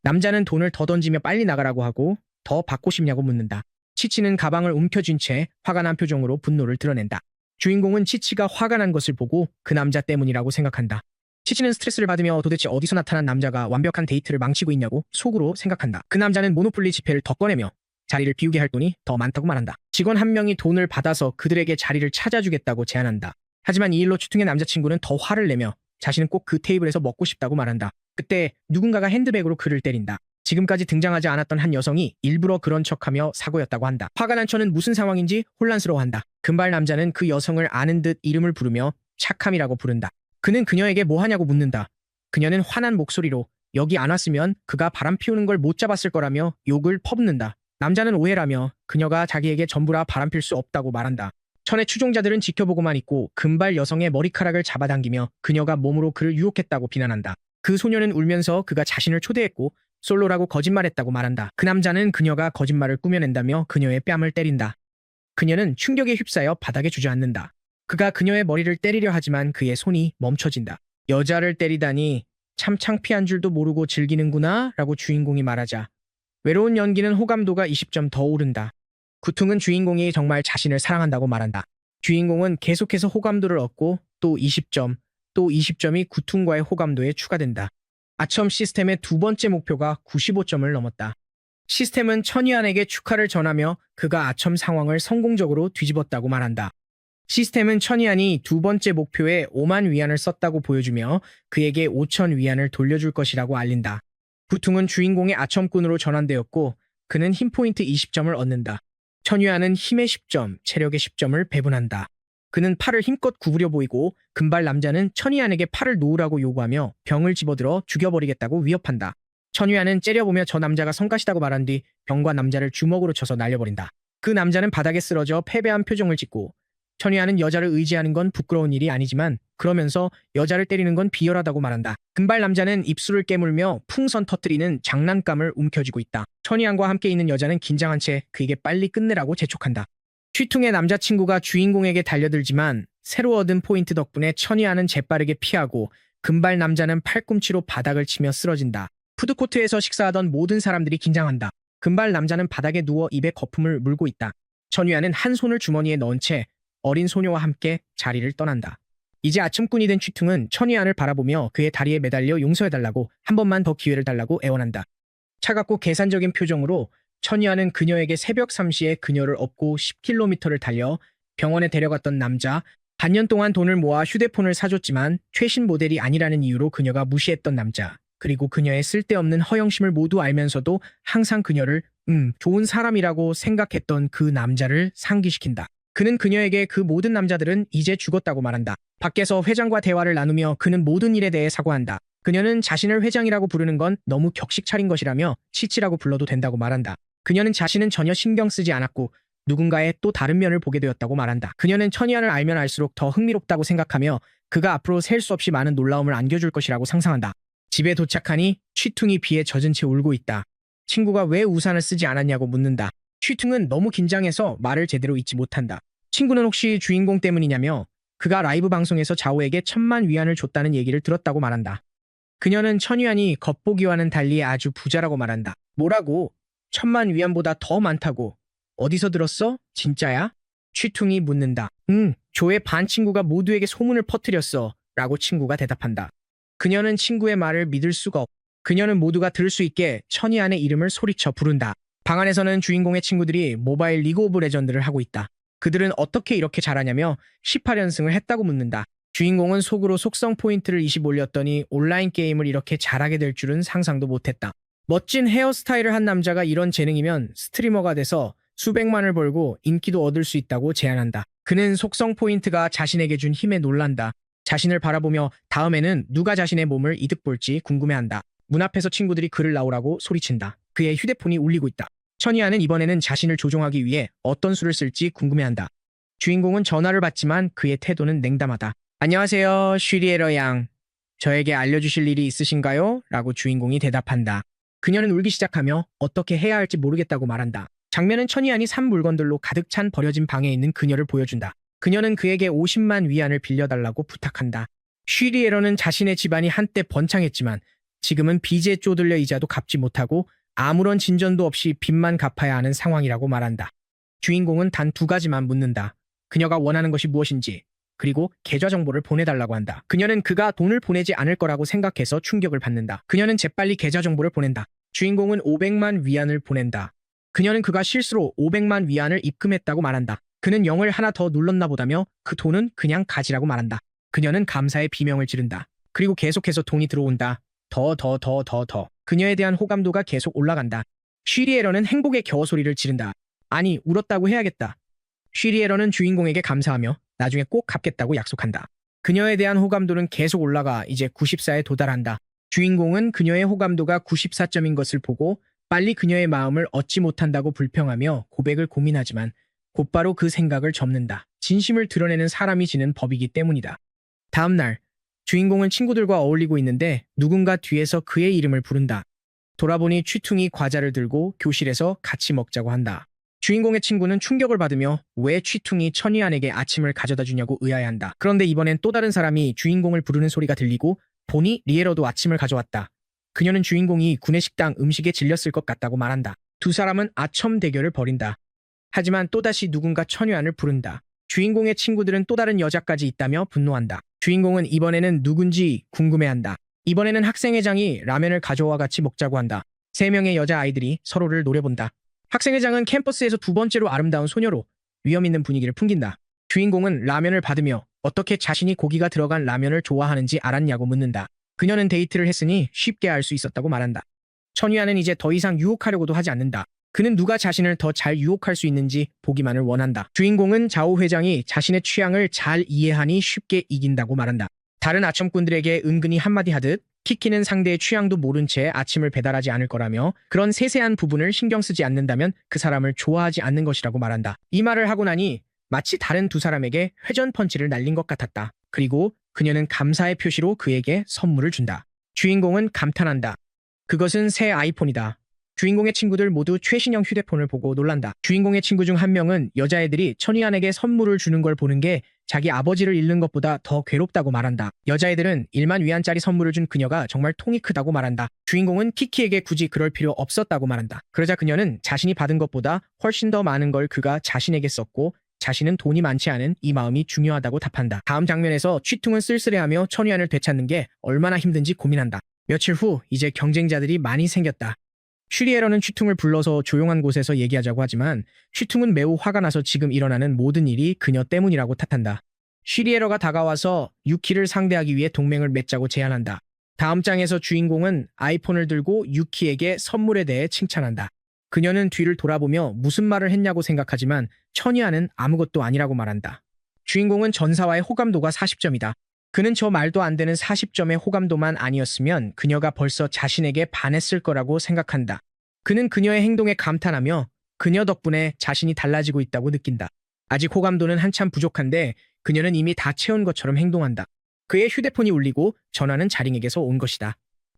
남자는 돈을 더 던지며 빨리 나가라고 하고 더 받고 싶냐고 묻는다. 치치는 가방을 움켜쥔 채 화가 난 표정으로 분노를 드러낸다. 주인공은 치치가 화가 난 것을 보고 그 남자 때문이라고 생각한다. 치치는 스트레스를 받으며 도대체 어디서 나타난 남자가 완벽한 데이트를 망치고 있냐고 속으로 생각한다. 그 남자는 모노폴리 지폐를 더 꺼내며 자리를 비우게 할 돈이 더 많다고 말한다. 직원 한 명이 돈을 받아서 그들에게 자리를 찾아주겠다고 제안한다. 하지만 이 일로 추퉁의 남자친구는 더 화를 내며 자신은 꼭 그 테이블에서 먹고 싶다고 말한다. 그때 누군가가 핸드백으로 그를 때린다. 지금까지 등장하지 않았던 한 여성이 일부러 그런 척하며 사고였다고 한다. 화가 난 천은 무슨 상황인지 혼란스러워한다. 금발 남자는 그 여성을 아는 듯 이름을 부르며 착함이라고 부른다. 그는 그녀에게 뭐 하냐고 묻는다. 그녀는 화난 목소리로 여기 안 왔으면 그가 바람 피우는 걸 못 잡았을 거라며 욕을 퍼붓는다. 남자는 오해라며 그녀가 자기에게 전부라 바람 필 수 없다고 말한다. 천의 추종자들은 지켜보고만 있고 금발 여성의 머리카락을 잡아당기며 그녀가 몸으로 그를 유혹했다고 비난한다. 그 소녀는 울면서 그가 자신을 초대했고 솔로라고 거짓말했다고 말한다. 그 남자는 그녀가 거짓말을 꾸며낸다며 그녀의 뺨을 때린다. 그녀는 충격에 휩싸여 바닥에 주저앉는다. 그가 그녀의 머리를 때리려 하지만 그의 손이 멈춰진다. 여자를 때리다니 참 창피한 줄도 모르고 즐기는구나 라고 주인공이 말하자 외로운 연기는 호감도가 20점 더 오른다. 구퉁은 주인공이 정말 자신을 사랑한다고 말한다. 주인공은 계속해서 호감도를 얻고 또 20점, 또 20점이 구퉁과의 호감도에 추가된다. 아첨 시스템의 두 번째 목표가 95점을 넘었다. 시스템은 천이안에게 축하를 전하며 그가 아첨 상황을 성공적으로 뒤집었다고 말한다. 시스템은 천이안이 두 번째 목표에 5만 위안을 썼다고 보여주며 그에게 5천 위안을 돌려줄 것이라고 알린다. 구퉁은 주인공의 아첨꾼으로 전환되었고 그는 힘포인트 20점을 얻는다. 천위안은 힘의 10점, 체력의 10점을 배분한다. 그는 팔을 힘껏 구부려 보이고 금발 남자는 천위안에게 팔을 놓으라고 요구하며 병을 집어들어 죽여버리겠다고 위협한다. 천위안은 째려보며 저 남자가 성가시다고 말한 뒤 병과 남자를 주먹으로 쳐서 날려버린다. 그 남자는 바닥에 쓰러져 패배한 표정을 짓고 천위안은 여자를 의지하는 건 부끄러운 일이 아니지만 그러면서 여자를 때리는 건 비열하다고 말한다. 금발 남자는 입술을 깨물며 풍선 터뜨리는 장난감을 움켜쥐고 있다. 천위안과 함께 있는 여자는 긴장한 채 그에게 빨리 끝내라고 재촉한다. 취퉁의 남자친구가 주인공에게 달려들지만 새로 얻은 포인트 덕분에 천위안은 재빠르게 피하고 금발 남자는 팔꿈치로 바닥을 치며 쓰러진다. 푸드코트에서 식사하던 모든 사람들이 긴장한다. 금발 남자는 바닥에 누워 입에 거품을 물고 있다. 천위안은 한 손을 주머니에 넣은 채 어린 소녀와 함께 자리를 떠난다. 이제 아첨꾼이 된 취퉁은 천위안을 바라보며 그의 다리에 매달려 용서해달라고 한 번만 더 기회를 달라고 애원한다. 차갑고 계산적인 표정으로 천위안은 그녀에게 새벽 3시에 그녀를 업고 10km를 달려 병원에 데려갔던 남자, 반년 동안 돈을 모아 휴대폰을 사줬지만 최신 모델이 아니라는 이유로 그녀가 무시했던 남자, 그리고 그녀의 쓸데없는 허영심을 모두 알면서도 항상 그녀를 좋은 사람이라고 생각했던 그 남자를 상기시킨다. 그는 그녀에게 그 모든 남자들은 이제 죽었다고 말한다. 밖에서 회장과 대화를 나누며 그는 모든 일에 대해 사과한다. 그녀는 자신을 회장이라고 부르는 건 너무 격식 차린 것이라며 치치라고 불러도 된다고 말한다. 그녀는 자신은 전혀 신경 쓰지 않았고 누군가의 또 다른 면을 보게 되었다고 말한다. 그녀는 천이안을 알면 알수록 더 흥미롭다고 생각하며 그가 앞으로 셀 수 없이 많은 놀라움을 안겨줄 것이라고 상상한다. 집에 도착하니 취퉁이 비에 젖은 채 울고 있다. 친구가 왜 우산을 쓰지 않았냐고 묻는다. 취퉁은 너무 긴장해서 말을 제대로 잇지 못한다. 친구는 혹시 주인공 때문이냐며 그가 라이브 방송에서 자오에게 1000만 위안을 줬다는 얘기를 들었다고 말한다. 그녀는 천위안이 겉보기와는 달리 아주 부자라고 말한다. 뭐라고? 1000만 위안보다 더 많다고. 어디서 들었어? 진짜야? 취퉁이 묻는다. 조의 반 친구가 모두에게 소문을 퍼뜨렸어. 라고 친구가 대답한다. 그녀는 친구의 말을 믿을 수가 없. 그녀는 모두가 들을 수 있게 천이안의 이름을 소리쳐 부른다. 방 안에서는 주인공의 친구들이 모바일 리그 오브 레전드를 하고 있다. 그들은 어떻게 이렇게 잘하냐며 18연승을 했다고 묻는다. 주인공은 속으로 속성 포인트를 20 올렸더니 온라인 게임을 이렇게 잘하게 될 줄은 상상도 못했다. 멋진 헤어스타일을 한 남자가 이런 재능이면 스트리머가 돼서 수백만을 벌고 인기도 얻을 수 있다고 제안한다. 그는 속성 포인트가 자신에게 준 힘에 놀란다. 자신을 바라보며 다음에는 누가 자신의 몸을 이득 볼지 궁금해한다. 문 앞에서 친구들이 그를 나오라고 소리친다. 그의 휴대폰이 울리고 있다. 천이아는 이번에는 자신을 조종하기 위해 어떤 수를 쓸지 궁금해한다. 주인공은 전화를 받지만 그의 태도는 냉담하다. 안녕하세요, 슈리에러 양. 저에게 알려주실 일이 있으신가요? 라고 주인공이 대답한다. 그녀는 울기 시작하며 어떻게 해야 할지 모르겠다고 말한다. 장면은 천이안이 산 물건들로 가득 찬 버려진 방에 있는 그녀를 보여준다. 그녀는 그에게 50만 위안을 빌려달라고 부탁한다. 슈리에러는 자신의 집안이 한때 번창했지만 지금은 빚에 쪼들려 이자도 갚지 못하고 아무런 진전도 없이 빚만 갚아야 하는 상황이라고 말한다. 주인공은 단 2가지만 묻는다. 그녀가 원하는 것이 무엇인지, 그리고 계좌 정보를 보내달라고 한다. 그녀는 그가 돈을 보내지 않을 거라고 생각해서 충격을 받는다. 그녀는 재빨리 계좌 정보를 보낸다. 주인공은 500만 위안을 보낸다. 그녀는 그가 실수로 500만 위안을 입금했다고 말한다. 그는 0을 하나 더 눌렀나 보다며 그 돈은 그냥 가지라고 말한다. 그녀는 감사의 비명을 지른다. 그리고 계속해서 돈이 들어온다. 더. 그녀에 대한 호감도가 계속 올라간다. 슈리에러는 행복의 겨워소리를 지른다. 아니, 울었다고 해야겠다. 슈리에러는 주인공에게 감사하며 나중에 꼭 갚겠다고 약속한다. 그녀에 대한 호감도는 계속 올라가 이제 94에 도달한다. 주인공은 그녀의 호감도가 94점인 것을 보고 빨리 그녀의 마음을 얻지 못한다고 불평하며 고백을 고민하지만 곧바로 그 생각을 접는다. 진심을 드러내는 사람이 지는 법이기 때문이다. 다음 날, 주인공은 친구들과 어울리고 있는데 누군가 뒤에서 그의 이름을 부른다. 돌아보니 취퉁이 과자를 들고 교실에서 같이 먹자고 한다. 주인공의 친구는 충격을 받으며 왜 취퉁이 천이안에게 아침을 가져다 주냐고 의아해한다. 그런데 이번엔 또 다른 사람이 주인공을 부르는 소리가 들리고 보니 리에러도 아침을 가져왔다. 그녀는 주인공이 구내식당 음식에 질렸을 것 같다고 말한다. 두 사람은 아첨 대결을 벌인다. 하지만 또다시 누군가 천이안을 부른다. 주인공의 친구들은 또 다른 여자까지 있다며 분노한다. 주인공은 이번에는 누군지 궁금해한다. 이번에는 학생회장이 라면을 가져와 같이 먹자고 한다. 3명의 여자아이들이 서로를 노려본다. 학생회장은 캠퍼스에서 2번째로 아름다운 소녀로 위험 있는 분위기를 풍긴다. 주인공은 라면을 받으며 어떻게 자신이 고기가 들어간 라면을 좋아하는지 알았냐고 묻는다. 그녀는 데이트를 했으니 쉽게 알 수 있었다고 말한다. 천이아는 이제 더 이상 유혹하려고도 하지 않는다. 그는 누가 자신을 더 잘 유혹할 수 있는지 보기만을 원한다. 주인공은 자오 회장이 자신의 취향을 잘 이해하니 쉽게 이긴다고 말한다. 다른 아첨꾼들에게 은근히 한마디 하듯 키키는 상대의 취향도 모른 채 아침을 배달하지 않을 거라며 그런 세세한 부분을 신경 쓰지 않는다면 그 사람을 좋아하지 않는 것이라고 말한다. 이 말을 하고 나니 마치 다른 두 사람에게 회전 펀치를 날린 것 같았다. 그리고 그녀는 감사의 표시로 그에게 선물을 준다. 주인공은 감탄한다. 그것은 새 아이폰이다. 주인공의 친구들 모두 최신형 휴대폰을 보고 놀란다. 주인공의 친구 중 한 명은 여자애들이 천이안에게 선물을 주는 걸 보는 게 자기 아버지를 잃는 것보다 더 괴롭다고 말한다. 여자애들은 1만 위안짜리 선물을 준 그녀가 정말 통이 크다고 말한다. 주인공은 키키에게 굳이 그럴 필요 없었다고 말한다. 그러자 그녀는 자신이 받은 것보다 훨씬 더 많은 걸 그가 자신에게 썼고 자신은 돈이 많지 않은 이 마음이 중요하다고 답한다. 다음 장면에서 취퉁은 쓸쓸해하며 천이안을 되찾는 게 얼마나 힘든지 고민한다. 며칠 후 이제 경쟁자들이 많이 생겼다. 슈리에러는 취퉁을 불러서 조용한 곳에서 얘기하자고 하지만 취퉁은 매우 화가 나서 지금 일어나는 모든 일이 그녀 때문이라고 탓한다. 슈리에러가 다가와서 유키를 상대하기 위해 동맹을 맺자고 제안한다. 다음 장에서 주인공은 아이폰을 들고 유키에게 선물에 대해 칭찬한다. 그녀는 뒤를 돌아보며 무슨 말을 했냐고 생각하지만 천이아는 아무것도 아니라고 말한다. 주인공은 전사와의 호감도가 40점이다. 그는 저 말도 안 되는 40점의 호감도만 아니었으면 그녀가 벌써 자신에게 반했을 거라고 생각한다. 그는 그녀의 행동에 감탄하며 그녀 덕분에 자신이 달라지고 있다고 느낀다. 아직 호감도는 한참 부족한데 그녀는 이미 다 채운 것처럼 행동한다. 그의 휴대폰이 울리고 전화는 자링에게서 온 것이다.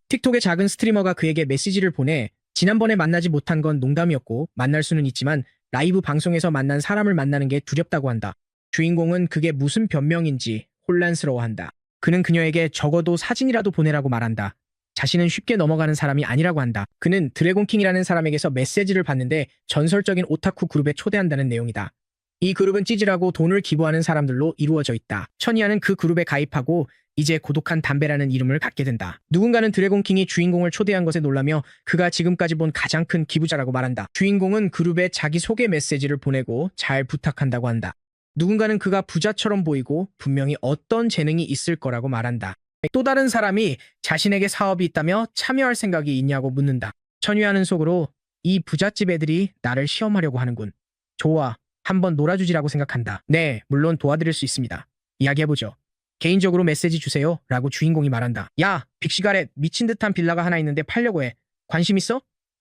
틱톡의 작은 스트리머가 그에게 메시지를 보내 지난번에 만나지 못한 건 농담이었고 만날 수는 있지만 라이브 방송에서 만난 사람을 만나는 게 두렵다고 한다. 주인공은 그게 무슨 변명인지 혼란스러워한다. 그는 그녀에게 적어도 사진이라도 보내라고 말한다. 자신은 쉽게 넘어가는 사람이 아니라고 한다. 그는 드래곤킹이라는 사람에게서 메시지를 받는데 전설적인 오타쿠 그룹에 초대한다는 내용이다. 이 그룹은 찌질하고 돈을 기부하는 사람들로 이루어져 있다. 천이아는 그 그룹에 가입하고 이제 고독한 담배라는 이름을 갖게 된다. 누군가는 드래곤킹이 주인공을 초대한 것에 놀라며 그가 지금까지 본 가장 큰 기부자라고 말한다. 주인공은 그룹에 자기 소개 메시지를 보내고 잘 부탁한다고 한다. 누군가는 그가 부자처럼 보이고 분명히 어떤 재능이 있을 거라고 말한다. 또 다른 사람이 자신에게 사업이 있다며 참여할 생각이 있냐고 묻는다. 천이아는 속으로 이 부잣집 애들이 나를 시험하려고 하는군. 좋아. 한번 놀아주지라고 생각한다. 네, 물론 도와드릴 수 있습니다. 이야기해보죠. 개인적으로 메시지 주세요. 라고 주인공이 말한다. 야, 빅시가렛 미친 듯한 빌라가 하나 있는데 팔려고 해. 관심 있어?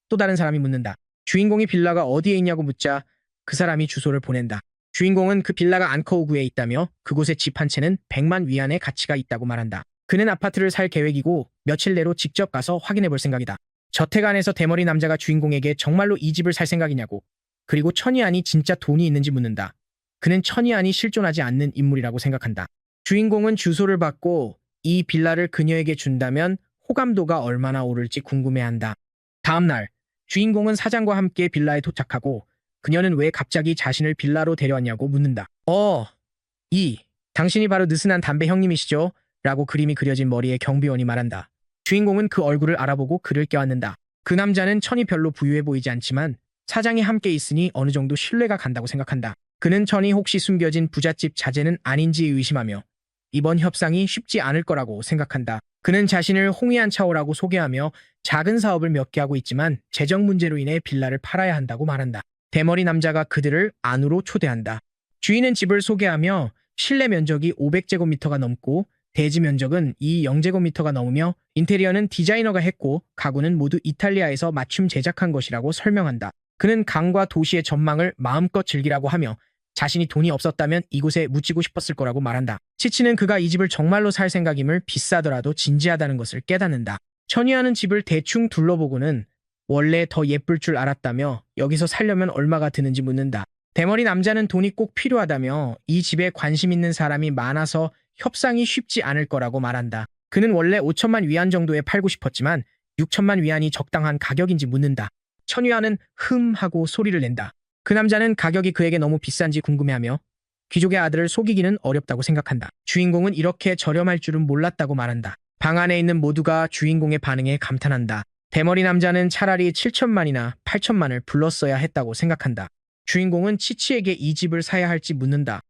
또 다른 사람이 묻는다. 주인공이 빌라가 어디에 있냐고 묻자 그 사람이 주소를 보낸다. 주인공은 그 빌라가 앙커우구에 있다며 그곳에 집 한 채는 100만 위안의 가치가 있다고 말한다. 그는 아파트를 살 계획이고 며칠 내로 직접 가서 확인해 볼 생각이다. 저택 안에서 대머리 남자가 주인공에게 정말로 이 집을 살 생각이냐고, 그리고 천이안이 진짜 돈이 있는지 묻는다. 그는 천이안이 실존하지 않는 인물이라고 생각한다. 주인공은 주소를 받고 이 빌라를 그녀에게 준다면 호감도가 얼마나 오를지 궁금해한다. 다음 날, 주인공은 사장과 함께 빌라에 도착하고 그녀는 왜 갑자기 자신을 빌라로 데려왔냐고 묻는다. 당신이 바로 느슨한 담배 형님이시죠? 라고 그림이 그려진 머리에 경비원이 말한다. 주인공은 그 얼굴을 알아보고 그를 껴안는다. 그 남자는 천이 별로 부유해 보이지 않지만 사장이 함께 있으니 어느 정도 신뢰가 간다고 생각한다. 그는 천이 혹시 숨겨진 부잣집 자제는 아닌지 의심하며 이번 협상이 쉽지 않을 거라고 생각한다. 그는 자신을 홍의한 차오라고 소개하며 작은 사업을 몇 개 하고 있지만 재정 문제로 인해 빌라를 팔아야 한다고 말한다. 대머리 남자가 그들을 안으로 초대한다. 주인은 집을 소개하며 실내 면적이 500제곱미터가 넘고 대지 면적은 2.0제곱미터가 넘으며 인테리어는 디자이너가 했고 가구는 모두 이탈리아에서 맞춤 제작한 것이라고 설명한다. 그는 강과 도시의 전망을 마음껏 즐기라고 하며 자신이 돈이 없었다면 이곳에 묻히고 싶었을 거라고 말한다. 치치는 그가 이 집을 정말로 살 생각임을 비싸더라도 진지하다는 것을 깨닫는다. 천이아는 집을 대충 둘러보고는 원래 더 예쁠 줄 알았다며 여기서 살려면 얼마가 드는지 묻는다. 대머리 남자는 돈이 꼭 필요하다며 이 집에 관심 있는 사람이 많아서 협상이 쉽지 않을 거라고 말한다. 그는 원래 5천만 위안 정도에 팔고 싶었지만 6천만 위안이 적당한 가격인지 묻는다. 천위안은 하고 소리를 낸다. 그 남자는 가격이 그에게 너무 비싼지 궁금해하며 귀족의 아들을 속이기는 어렵다고 생각한다. 주인공은 이렇게 저렴할 줄은 몰랐다고 말한다. 방 안에 있는 모두가 주인공의 반응에 감탄한다. 대머리 남자는 차라리 7천만이나 8천만을 불렀어야 했다고 생각한다. 주인공은 치치에게 이 집을 사야 할지 묻는다.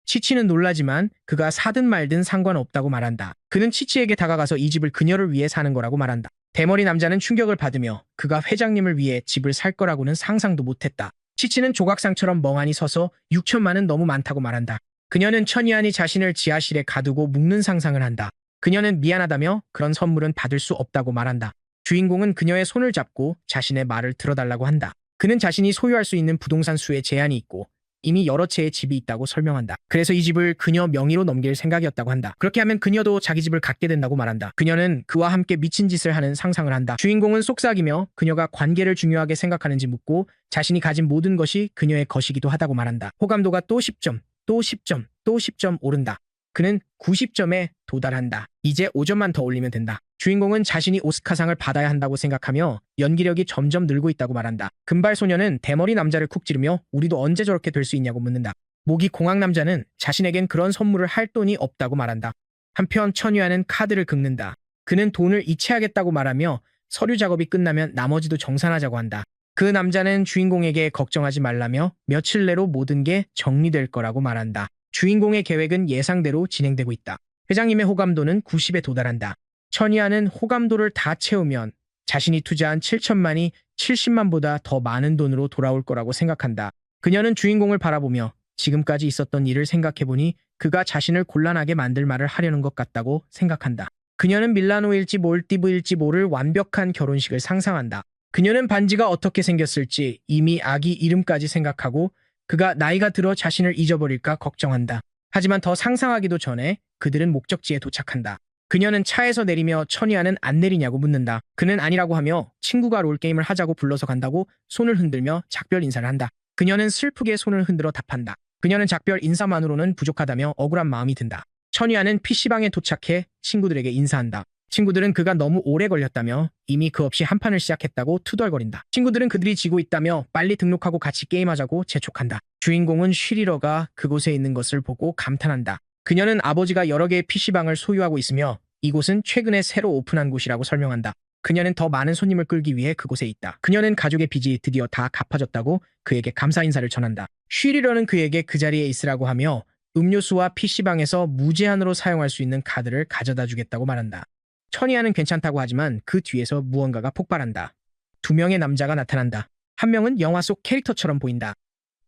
치치는 놀라지만 그가 사든 말든 상관없다고 말한다. 그는 치치에게 다가가서 이 집을 그녀를 위해 사는 거라고 말한다. 대머리 남자는 충격을 받으며 그가 회장님을 위해 집을 살 거라고는 상상도 못했다. 치치는 조각상처럼 멍하니 서서 6천만은 너무 많다고 말한다. 그녀는 천이안이 자신을 지하실에 가두고 묶는 상상을 한다. 그녀는 미안하다며 그런 선물은 받을 수 없다고 말한다. 주인공은 그녀의 손을 잡고 자신의 말을 들어달라고 한다. 그는 자신이 소유할 수 있는 부동산 수에 제한이 있고 이미 여러 채의 집이 있다고 설명한다. 그래서 이 집을 그녀 명의로 넘길 생각이었다고 한다. 그렇게 하면 그녀도 자기 집을 갖게 된다고 말한다. 그녀는 그와 함께 미친 짓을 하는 상상을 한다. 주인공은 속삭이며 그녀가 관계를 중요하게 생각하는지 묻고 자신이 가진 모든 것이 그녀의 것이기도 하다고 말한다. 호감도가 또 10점, 또 10점, 또 10점 오른다. 그는 90점에 도달한다. 이제 5점만 더 올리면 된다. 주인공은 자신이 오스카상을 받아야 한다고 생각하며 연기력이 점점 늘고 있다고 말한다. 금발 소녀는 대머리 남자를 쿡 찌르며 우리도 언제 저렇게 될 수 있냐고 묻는다. 모기 공학 남자는 자신에겐 그런 선물을 할 돈이 없다고 말한다. 한편 천유아는 카드를 긁는다. 그는 돈을 이체하겠다고 말하며 서류 작업이 끝나면 나머지도 정산하자고 한다. 그 남자는 주인공에게 걱정하지 말라며 며칠 내로 모든 게 정리될 거라고 말한다. 주인공의 계획은 예상대로 진행되고 있다. 회장님의 호감도는 90에 도달한다. 천이아는 호감도를 다 채우면 자신이 투자한 7천만이 70만보다 더 많은 돈으로 돌아올 거라고 생각한다. 그녀는 주인공을 바라보며 지금까지 있었던 일을 생각해보니 그가 자신을 곤란하게 만들 말을 하려는 것 같다고 생각한다. 그녀는 밀라노일지 몰디브일지 모를 완벽한 결혼식을 상상한다. 그녀는 반지가 어떻게 생겼을지 이미 아기 이름까지 생각하고 그가 나이가 들어 자신을 잊어버릴까 걱정한다. 하지만 더 상상하기도 전에 그들은 목적지에 도착한다. 그녀는 차에서 내리며 천이아는 안 내리냐고 묻는다. 그는 아니라고 하며 친구가 롤게임을 하자고 불러서 간다고 손을 흔들며 작별 인사를 한다. 그녀는 슬프게 손을 흔들어 답한다. 그녀는 작별 인사만으로는 부족하다며 억울한 마음이 든다. 천이아는 PC방에 도착해 친구들에게 인사한다. 친구들은 그가 너무 오래 걸렸다며 이미 그 없이 한 판을 시작했다고 투덜거린다. 친구들은 그들이 지고 있다며 빨리 등록하고 같이 게임하자고 재촉한다. 주인공은 쉬리러가 그곳에 있는 것을 보고 감탄한다. 그녀는 아버지가 여러 개의 PC방을 소유하고 있으며 이곳은 최근에 새로 오픈한 곳이라고 설명한다. 그녀는 더 많은 손님을 끌기 위해 그곳에 있다. 그녀는 가족의 빚이 드디어 다 갚아졌다고 그에게 감사 인사를 전한다. 쉬리러는 그에게 그 자리에 있으라고 하며 음료수와 PC방에서 무제한으로 사용할 수 있는 카드를 가져다 주겠다고 말한다. 천이아는 괜찮다고 하지만 그 뒤에서 무언가가 폭발한다. 두 명의 남자가 나타난다. 한 명은 영화 속 캐릭터처럼 보인다.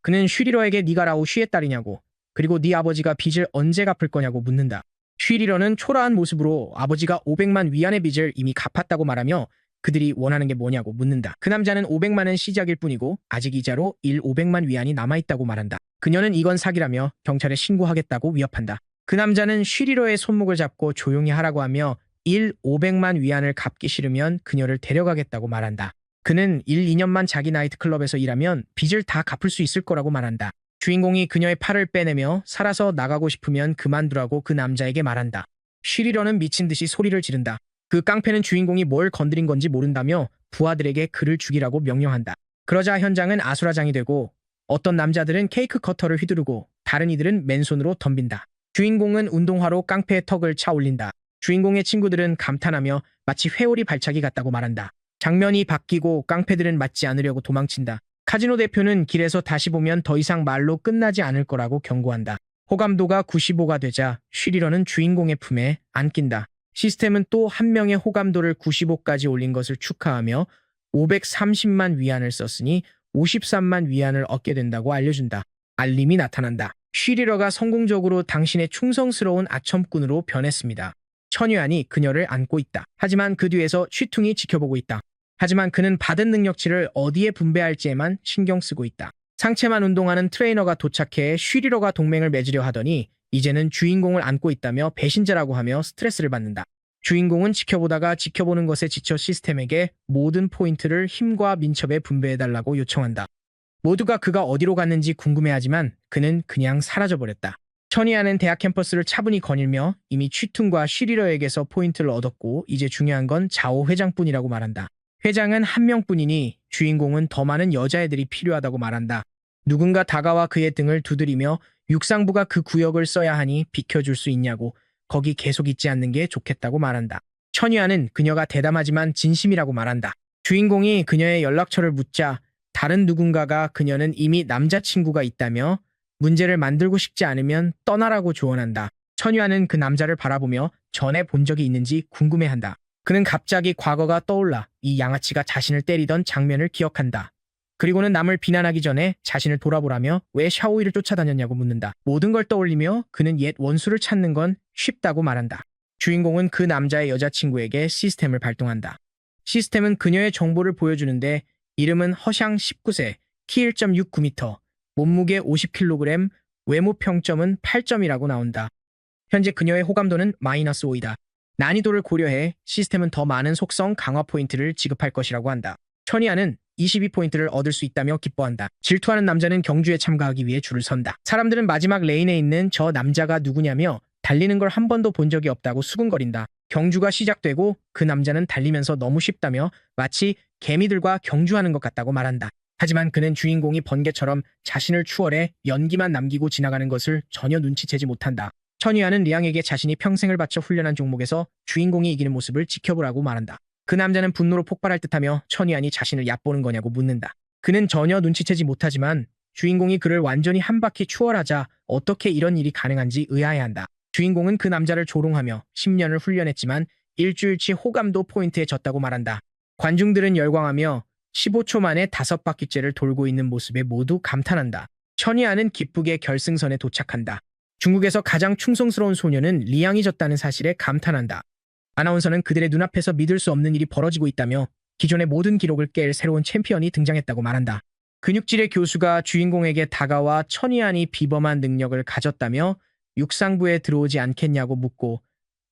그는 쉬리러에게 네가 라오 쉬의 딸이냐고, 그리고 네 아버지가 빚을 언제 갚을 거냐고 묻는다. 쉬리러는 초라한 모습으로 아버지가 500만 위안의 빚을 이미 갚았다고 말하며 그들이 원하는 게 뭐냐고 묻는다. 그 남자는 500만은 시작일 뿐이고 아직 이자로 500만 위안이 남아있다고 말한다. 그녀는 이건 사기라며 경찰에 신고하겠다고 위협한다. 그 남자는 쉬리러의 손목을 잡고 조용히 하라고 하며 500만 위안을 갚기 싫으면 그녀를 데려가겠다고 말한다. 그는 2년만 자기 나이트클럽에서 일하면 빚을 다 갚을 수 있을 거라고 말한다. 주인공이 그녀의 팔을 빼내며 살아서 나가고 싶으면 그만두라고 그 남자에게 말한다. 쉬리러는 미친 듯이 소리를 지른다. 그 깡패는 주인공이 뭘 건드린 건지 모른다며 부하들에게 그를 죽이라고 명령한다. 그러자 현장은 아수라장이 되고 어떤 남자들은 케이크 커터를 휘두르고 다른 이들은 맨손으로 덤빈다. 주인공은 운동화로 깡패의 턱을 차 올린다. 주인공의 친구들은 감탄하며 마치 회오리 발차기 같다고 말한다. 장면이 바뀌고 깡패들은 맞지 않으려고 도망친다. 카지노 대표는 길에서 다시 보면 더 이상 말로 끝나지 않을 거라고 경고한다. 호감도가 95가 되자 쉬리러는 주인공의 품에 안긴다. 시스템은 또 한 명의 호감도를 95까지 올린 것을 축하하며 530만 위안을 썼으니 53만 위안을 얻게 된다고 알려준다. 알림이 나타난다. 쉬리러가 성공적으로 당신의 충성스러운 아첨꾼으로 변했습니다. 천유안이 그녀를 안고 있다. 하지만 그 뒤에서 쉬퉁이 지켜보고 있다. 하지만 그는 받은 능력치를 어디에 분배할지에만 신경 쓰고 있다. 상체만 운동하는 트레이너가 도착해 쉬리러가 동맹을 맺으려 하더니 이제는 주인공을 안고 있다며 배신자라고 하며 스트레스를 받는다. 주인공은 지켜보다가 지켜보는 것에 지쳐 시스템에게 모든 포인트를 힘과 민첩에 분배해달라고 요청한다. 모두가 그가 어디로 갔는지 궁금해하지만 그는 그냥 사라져버렸다. 천이아는 대학 캠퍼스를 차분히 거닐며 이미 취퉁과 쉬리러에게서 포인트를 얻었고 이제 중요한 건 자오 회장뿐이라고 말한다. 회장은 한 명뿐이니 주인공은 더 많은 여자애들이 필요하다고 말한다. 누군가 다가와 그의 등을 두드리며 육상부가 그 구역을 써야 하니 비켜줄 수 있냐고 거기 계속 있지 않는 게 좋겠다고 말한다. 천유아는 그녀가 대담하지만 진심이라고 말한다. 주인공이 그녀의 연락처를 묻자 다른 누군가가 그녀는 이미 남자친구가 있다며 문제를 만들고 싶지 않으면 떠나라고 조언한다. 천유아는 그 남자를 바라보며 전에 본 적이 있는지 궁금해한다. 그는 갑자기 과거가 떠올라 이 양아치가 자신을 때리던 장면을 기억한다. 그리고는 남을 비난하기 전에 자신을 돌아보라며 왜 샤오이를 쫓아다녔냐고 묻는다. 모든 걸 떠올리며 그는 옛 원수를 찾는 건 쉽다고 말한다. 주인공은 그 남자의 여자친구에게 시스템을 발동한다. 시스템은 그녀의 정보를 보여주는데 이름은 허샹 19세, 키 1.69m, 몸무게 50kg, 외모 평점은 8점이라고 나온다. 현재 그녀의 호감도는 -5이다. 난이도를 고려해 시스템은 더 많은 속성 강화 포인트를 지급할 것이라고 한다. 천이아는 22포인트를 얻을 수 있다며 기뻐한다. 질투하는 남자는 경주에 참가하기 위해 줄을 선다. 사람들은 마지막 레인에 있는 저 남자가 누구냐며 달리는 걸 한 번도 본 적이 없다고 수군거린다. 경주가 시작되고 그 남자는 달리면서 너무 쉽다며 마치 개미들과 경주하는 것 같다고 말한다. 하지만 그는 주인공이 번개처럼 자신을 추월해 연기만 남기고 지나가는 것을 전혀 눈치채지 못한다. 천이아는 리앙에게 자신이 평생을 바쳐 훈련한 종목에서 주인공이 이기는 모습을 지켜보라고 말한다. 그 남자는 분노로 폭발할 듯하며 천이안이 자신을 얕보는 거냐고 묻는다. 그는 전혀 눈치채지 못하지만 주인공이 그를 완전히 한 바퀴 추월하자 어떻게 이런 일이 가능한지 의아해한다. 주인공은 그 남자를 조롱하며 10년을 훈련했지만 일주일치 호감도 포인트에 졌다고 말한다. 관중들은 열광하며 15초 만에 5바퀴째를 돌고 있는 모습에 모두 감탄한다. 천이안은 기쁘게 결승선에 도착한다. 중국에서 가장 충성스러운 소녀는 리앙이 졌다는 사실에 감탄한다. 아나운서는 그들의 눈앞에서 믿을 수 없는 일이 벌어지고 있다며 기존의 모든 기록을 깰 새로운 챔피언이 등장했다고 말한다. 근육질의 교수가 주인공에게 다가와 천이안이 비범한 능력을 가졌다며 육상부에 들어오지 않겠냐고 묻고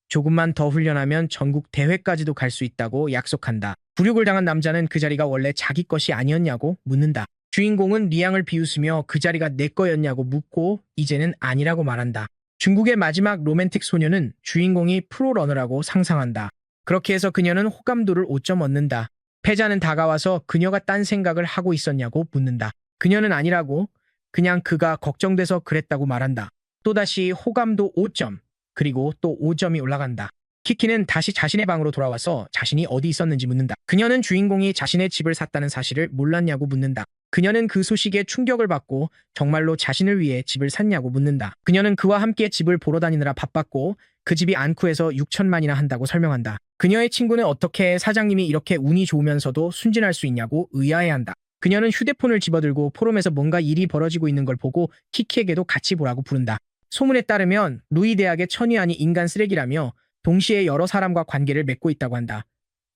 조금만 더 훈련하면 전국 대회까지도 갈 수 있다고 약속한다. 굴욕을 당한 남자는 그 자리가 원래 자기 것이 아니었냐고 묻는다. 주인공은 리앙을 비웃으며 그 자리가 내 거였냐고 묻고 이제는 아니라고 말한다. 중국의 마지막 로맨틱 소녀는 주인공이 프로러너라고 상상한다. 그렇게 해서 그녀는 호감도를 5점 얻는다. 패자는 다가와서 그녀가 딴 생각을 하고 있었냐고 묻는다. 그녀는 아니라고 그냥 그가 걱정돼서 그랬다고 말한다. 또다시 호감도 5점, 그리고 또 5점이 올라간다. 키키는 다시 자신의 방으로 돌아와서 자신이 어디 있었는지 묻는다. 그녀는 주인공이 자신의 집을 샀다는 사실을 몰랐냐고 묻는다. 그녀는 그 소식에 충격을 받고 정말로 자신을 위해 집을 샀냐고 묻는다. 그녀는 그와 함께 집을 보러 다니느라 바빴고 그 집이 안쿠에서 6천만이나 한다고 설명한다. 그녀의 친구는 어떻게 사장님이 이렇게 운이 좋으면서도 순진할 수 있냐고 의아해한다. 그녀는 휴대폰을 집어들고 포럼에서 뭔가 일이 벌어지고 있는 걸 보고 키키에게도 같이 보라고 부른다. 소문에 따르면 루이 대학의 천위안이 인간 쓰레기라며 동시에 여러 사람과 관계를 맺고 있다고 한다.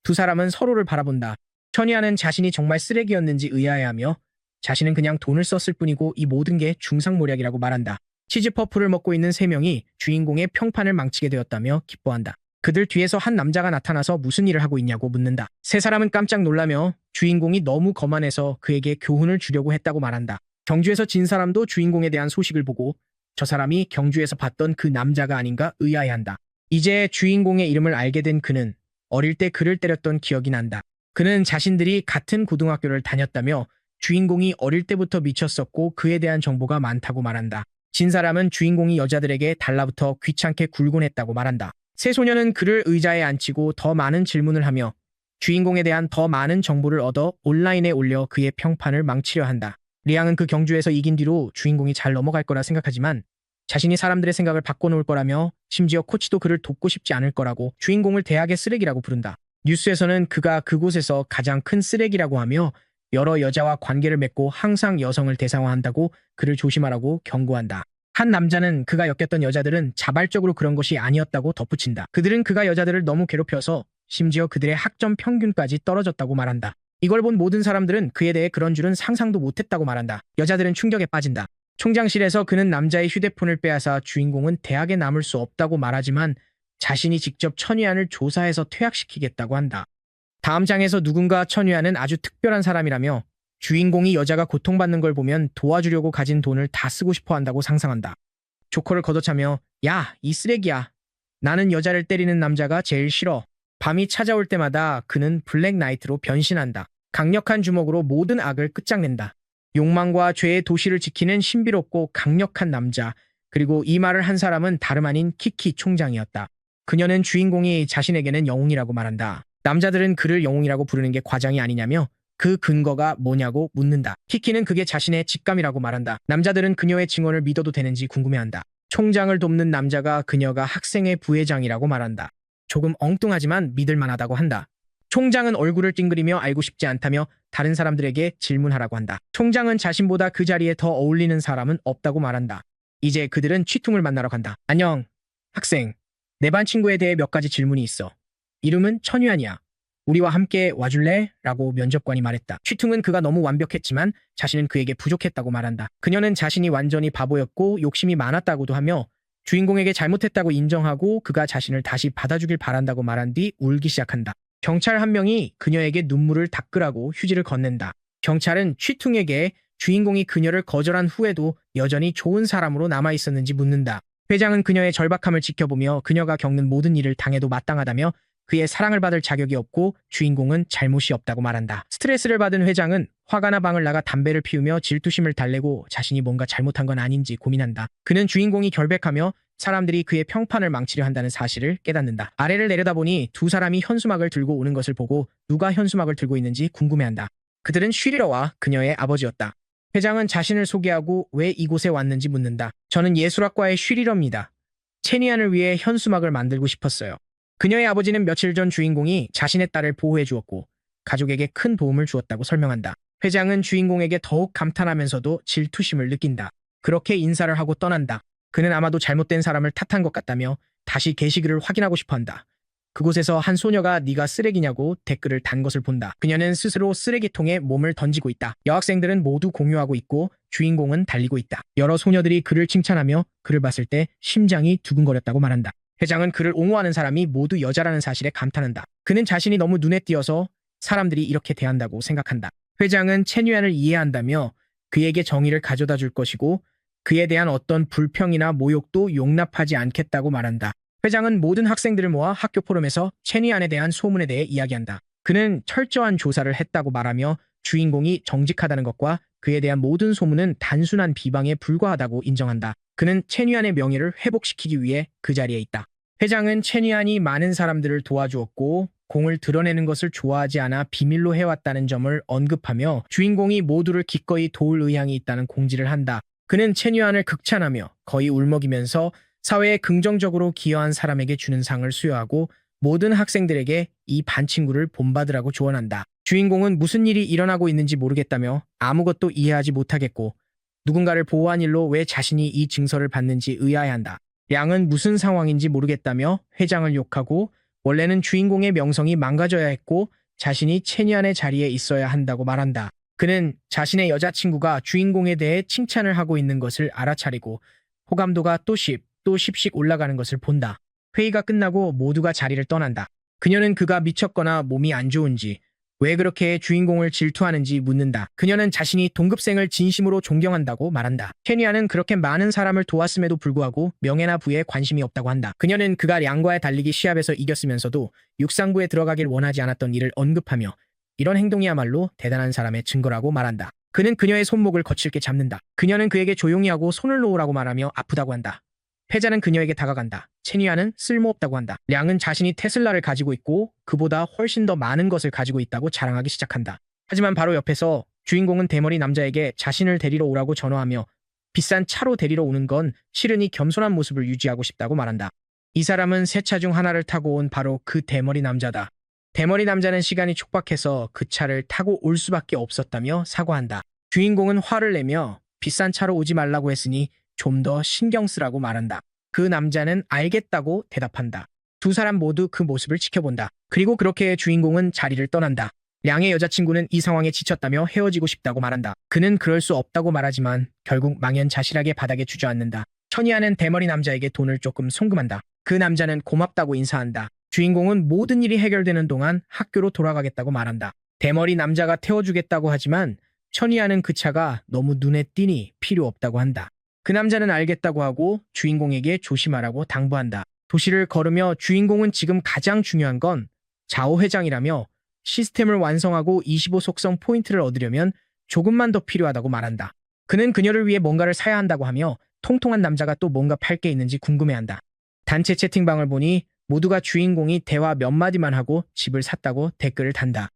두 사람은 서로를 바라본다. 천위안은 자신이 정말 쓰레기였는지 의아해하며 자신은 그냥 돈을 썼을 뿐이고 이 모든 게 중상모략이라고 말한다. 치즈퍼프를 먹고 있는 세 명이 주인공의 평판을 망치게 되었다며 기뻐한다. 그들 뒤에서 한 남자가 나타나서 무슨 일을 하고 있냐고 묻는다. 세 사람은 깜짝 놀라며 주인공이 너무 거만해서 그에게 교훈을 주려고 했다고 말한다. 경주에서 진 사람도 주인공에 대한 소식을 보고 저 사람이 경주에서 봤던 그 남자가 아닌가 의아해한다. 이제 주인공의 이름을 알게 된 그는 어릴 때 그를 때렸던 기억이 난다. 그는 자신들이 같은 고등학교를 다녔다며 주인공이 어릴 때부터 미쳤었고 그에 대한 정보가 많다고 말한다. 진 사람은 주인공이 여자들에게 달라붙어 귀찮게 굴곤 했다고 말한다. 새 소녀는 그를 의자에 앉히고 더 많은 질문을 하며 주인공에 대한 더 많은 정보를 얻어 온라인에 올려 그의 평판을 망치려 한다. 리앙은 그 경주에서 이긴 뒤로 주인공이 잘 넘어갈 거라 생각하지만 자신이 사람들의 생각을 바꿔놓을 거라며 심지어 코치도 그를 돕고 싶지 않을 거라고 주인공을 대학의 쓰레기라고 부른다. 뉴스에서는 그가 그곳에서 가장 큰 쓰레기라고 하며 여러 여자와 관계를 맺고 항상 여성을 대상화한다고 그를 조심하라고 경고한다. 한 남자는 그가 엮였던 여자들은 자발적으로 그런 것이 아니었다고 덧붙인다. 그들은 그가 여자들을 너무 괴롭혀서 심지어 그들의 학점 평균까지 떨어졌다고 말한다. 이걸 본 모든 사람들은 그에 대해 그런 줄은 상상도 못했다고 말한다. 여자들은 충격에 빠진다. 총장실에서 그는 남자의 휴대폰을 빼앗아 주인공은 대학에 남을 수 없다고 말하지만 자신이 직접 천위안을 조사해서 퇴학시키겠다고 한다. 다음 장에서 누군가 천위안은 아주 특별한 사람이라며 주인공이 여자가 고통받는 걸 보면 도와주려고 가진 돈을 다 쓰고 싶어 한다고 상상한다. 조커를 걷어차며 야, 이 쓰레기야. 나는 여자를 때리는 남자가 제일 싫어. 밤이 찾아올 때마다 그는 블랙 나이트로 변신한다. 강력한 주먹으로 모든 악을 끝장낸다. 욕망과 죄의 도시를 지키는 신비롭고 강력한 남자. 그리고 이 말을 한 사람은 다름 아닌 키키 총장이었다. 그녀는 주인공이 자신에게는 영웅이라고 말한다. 남자들은 그를 영웅이라고 부르는 게 과장이 아니냐며 그 근거가 뭐냐고 묻는다. 키키는 그게 자신의 직감이라고 말한다. 남자들은 그녀의 증언을 믿어도 되는지 궁금해한다. 총장을 돕는 남자가 그녀가 학생회 부회장이라고 말한다. 조금 엉뚱하지만 믿을 만하다고 한다. 총장은 얼굴을 찡그리며 알고 싶지 않다며 다른 사람들에게 질문하라고 한다. 총장은 자신보다 그 자리에 더 어울리는 사람은 없다고 말한다. 이제 그들은 취퉁을 만나러 간다. 안녕, 학생. 내 반 친구에 대해 몇 가지 질문이 있어. 이름은 천유안이야. 우리와 함께 와줄래? 라고 면접관이 말했다. 취퉁은 그가 너무 완벽했지만 자신은 그에게 부족했다고 말한다. 그녀는 자신이 완전히 바보였고 욕심이 많았다고도 하며 주인공에게 잘못했다고 인정하고 그가 자신을 다시 받아주길 바란다고 말한 뒤 울기 시작한다. 경찰 한 명이 그녀에게 눈물을 닦으라고 휴지를 건넨다. 경찰은 취퉁에게 주인공이 그녀를 거절한 후에도 여전히 좋은 사람으로 남아있었는지 묻는다. 회장은 그녀의 절박함을 지켜보며 그녀가 겪는 모든 일을 당해도 마땅하다며 그의 사랑을 받을 자격이 없고 주인공은 잘못이 없다고 말한다. 스트레스를 받은 회장은 화가 나 방을 나가 담배를 피우며 질투심을 달래고 자신이 뭔가 잘못한 건 아닌지 고민한다. 그는 주인공이 결백하며 사람들이 그의 평판을 망치려 한다는 사실을 깨닫는다. 아래를 내려다보니 두 사람이 현수막을 들고 오는 것을 보고 누가 현수막을 들고 있는지 궁금해한다. 그들은 쉬리러와 그녀의 아버지였다. 회장은 자신을 소개하고 왜 이곳에 왔는지 묻는다. 저는 예술학과의 쉬리러입니다. 체니안을 위해 현수막을 만들고 싶었어요. 그녀의 아버지는 며칠 전 주인공이 자신의 딸을 보호해 주었고 가족에게 큰 도움을 주었다고 설명한다. 회장은 주인공에게 더욱 감탄하면서도 질투심을 느낀다. 그렇게 인사를 하고 떠난다. 그는 아마도 잘못된 사람을 탓한 것 같다며 다시 게시글을 확인하고 싶어한다. 그곳에서 한 소녀가 네가 쓰레기냐고 댓글을 단 것을 본다. 그녀는 스스로 쓰레기통에 몸을 던지고 있다. 여학생들은 모두 공유하고 있고 주인공은 달리고 있다. 여러 소녀들이 그를 칭찬하며 그를 봤을 때 심장이 두근거렸다고 말한다. 회장은 그를 옹호하는 사람이 모두 여자라는 사실에 감탄한다. 그는 자신이 너무 눈에 띄어서 사람들이 이렇게 대한다고 생각한다. 회장은 체뉴안을 이해한다며 그에게 정의를 가져다 줄 것이고 그에 대한 어떤 불평이나 모욕도 용납하지 않겠다고 말한다. 회장은 모든 학생들을 모아 학교 포럼에서 체니안에 대한 소문에 대해 이야기한다. 그는 철저한 조사를 했다고 말하며 주인공이 정직하다는 것과 그에 대한 모든 소문은 단순한 비방에 불과하다고 인정한다. 그는 체니안의 명예를 회복시키기 위해 그 자리에 있다. 회장은 체니안이 많은 사람들을 도와주었고 공을 드러내는 것을 좋아하지 않아 비밀로 해왔다는 점을 언급하며 주인공이 모두를 기꺼이 도울 의향이 있다는 공지를 한다. 그는 체니안을 극찬하며 거의 울먹이면서 사회에 긍정적으로 기여한 사람에게 주는 상을 수여하고 모든 학생들에게 이 반 친구를 본받으라고 조언한다. 주인공은 무슨 일이 일어나고 있는지 모르겠다며 아무것도 이해하지 못하겠고 누군가를 보호한 일로 왜 자신이 이 증서를 받는지 의아해한다. 량은 무슨 상황인지 모르겠다며 회장을 욕하고 원래는 주인공의 명성이 망가져야 했고 자신이 체니안의 자리에 있어야 한다고 말한다. 그는 자신의 여자친구가 주인공에 대해 칭찬을 하고 있는 것을 알아차리고 호감도가 또 10씩 올라가는 것을 본다. 회의가 끝나고 모두가 자리를 떠난다. 그녀는 그가 미쳤거나 몸이 안 좋은지 왜 그렇게 주인공을 질투하는지 묻는다. 그녀는 자신이 동급생을 진심으로 존경한다고 말한다. 케니아는 그렇게 많은 사람을 도왔음에도 불구하고 명예나 부에 관심이 없다고 한다. 그녀는 그가 량과의 달리기 시합에서 이겼으면서도 육상부에 들어가길 원하지 않았던 일을 언급하며 이런 행동이야말로 대단한 사람의 증거라고 말한다. 그는 그녀의 손목을 거칠게 잡는다. 그녀는 그에게 조용히 하고 손을 놓으라고 말하며 아프다고 한다. 패자는 그녀에게 다가간다. 체니아는 쓸모없다고 한다. 량은 자신이 테슬라를 가지고 있고 그보다 훨씬 더 많은 것을 가지고 있다고 자랑하기 시작한다. 하지만 바로 옆에서 주인공은 대머리 남자에게 자신을 데리러 오라고 전화하며 비싼 차로 데리러 오는 건 실은이 겸손한 모습을 유지하고 싶다고 말한다. 이 사람은 세 차 중 하나를 타고 온 바로 그 대머리 남자다. 대머리 남자는 시간이 촉박해서 그 차를 타고 올 수밖에 없었다며 사과한다. 주인공은 화를 내며 비싼 차로 오지 말라고 했으니 좀 더 신경 쓰라고 말한다. 그 남자는 알겠다고 대답한다. 두 사람 모두 그 모습을 지켜본다. 그리고 그렇게 주인공은 자리를 떠난다. 량의 여자친구는 이 상황에 지쳤다며 헤어지고 싶다고 말한다. 그는 그럴 수 없다고 말하지만 결국 망연자실하게 바닥에 주저앉는다. 천이아는 대머리 남자에게 돈을 조금 송금한다. 그 남자는 고맙다고 인사한다. 주인공은 모든 일이 해결되는 동안 학교로 돌아가겠다고 말한다. 대머리 남자가 태워주겠다고 하지만 천이아는 그 차가 너무 눈에 띄니 필요 없다고 한다. 그 남자는 알겠다고 하고 주인공에게 조심하라고 당부한다. 도시를 걸으며 주인공은 지금 가장 중요한 건 좌우회장이라며 시스템을 완성하고 25 속성 포인트를 얻으려면 조금만 더 필요하다고 말한다. 그는 그녀를 위해 뭔가를 사야 한다고 하며 통통한 남자가 또 뭔가 팔 게 있는지 궁금해한다. 단체 채팅방을 보니 모두가 주인공이 대화 몇 마디만 하고 집을 샀다고 댓글을 단다.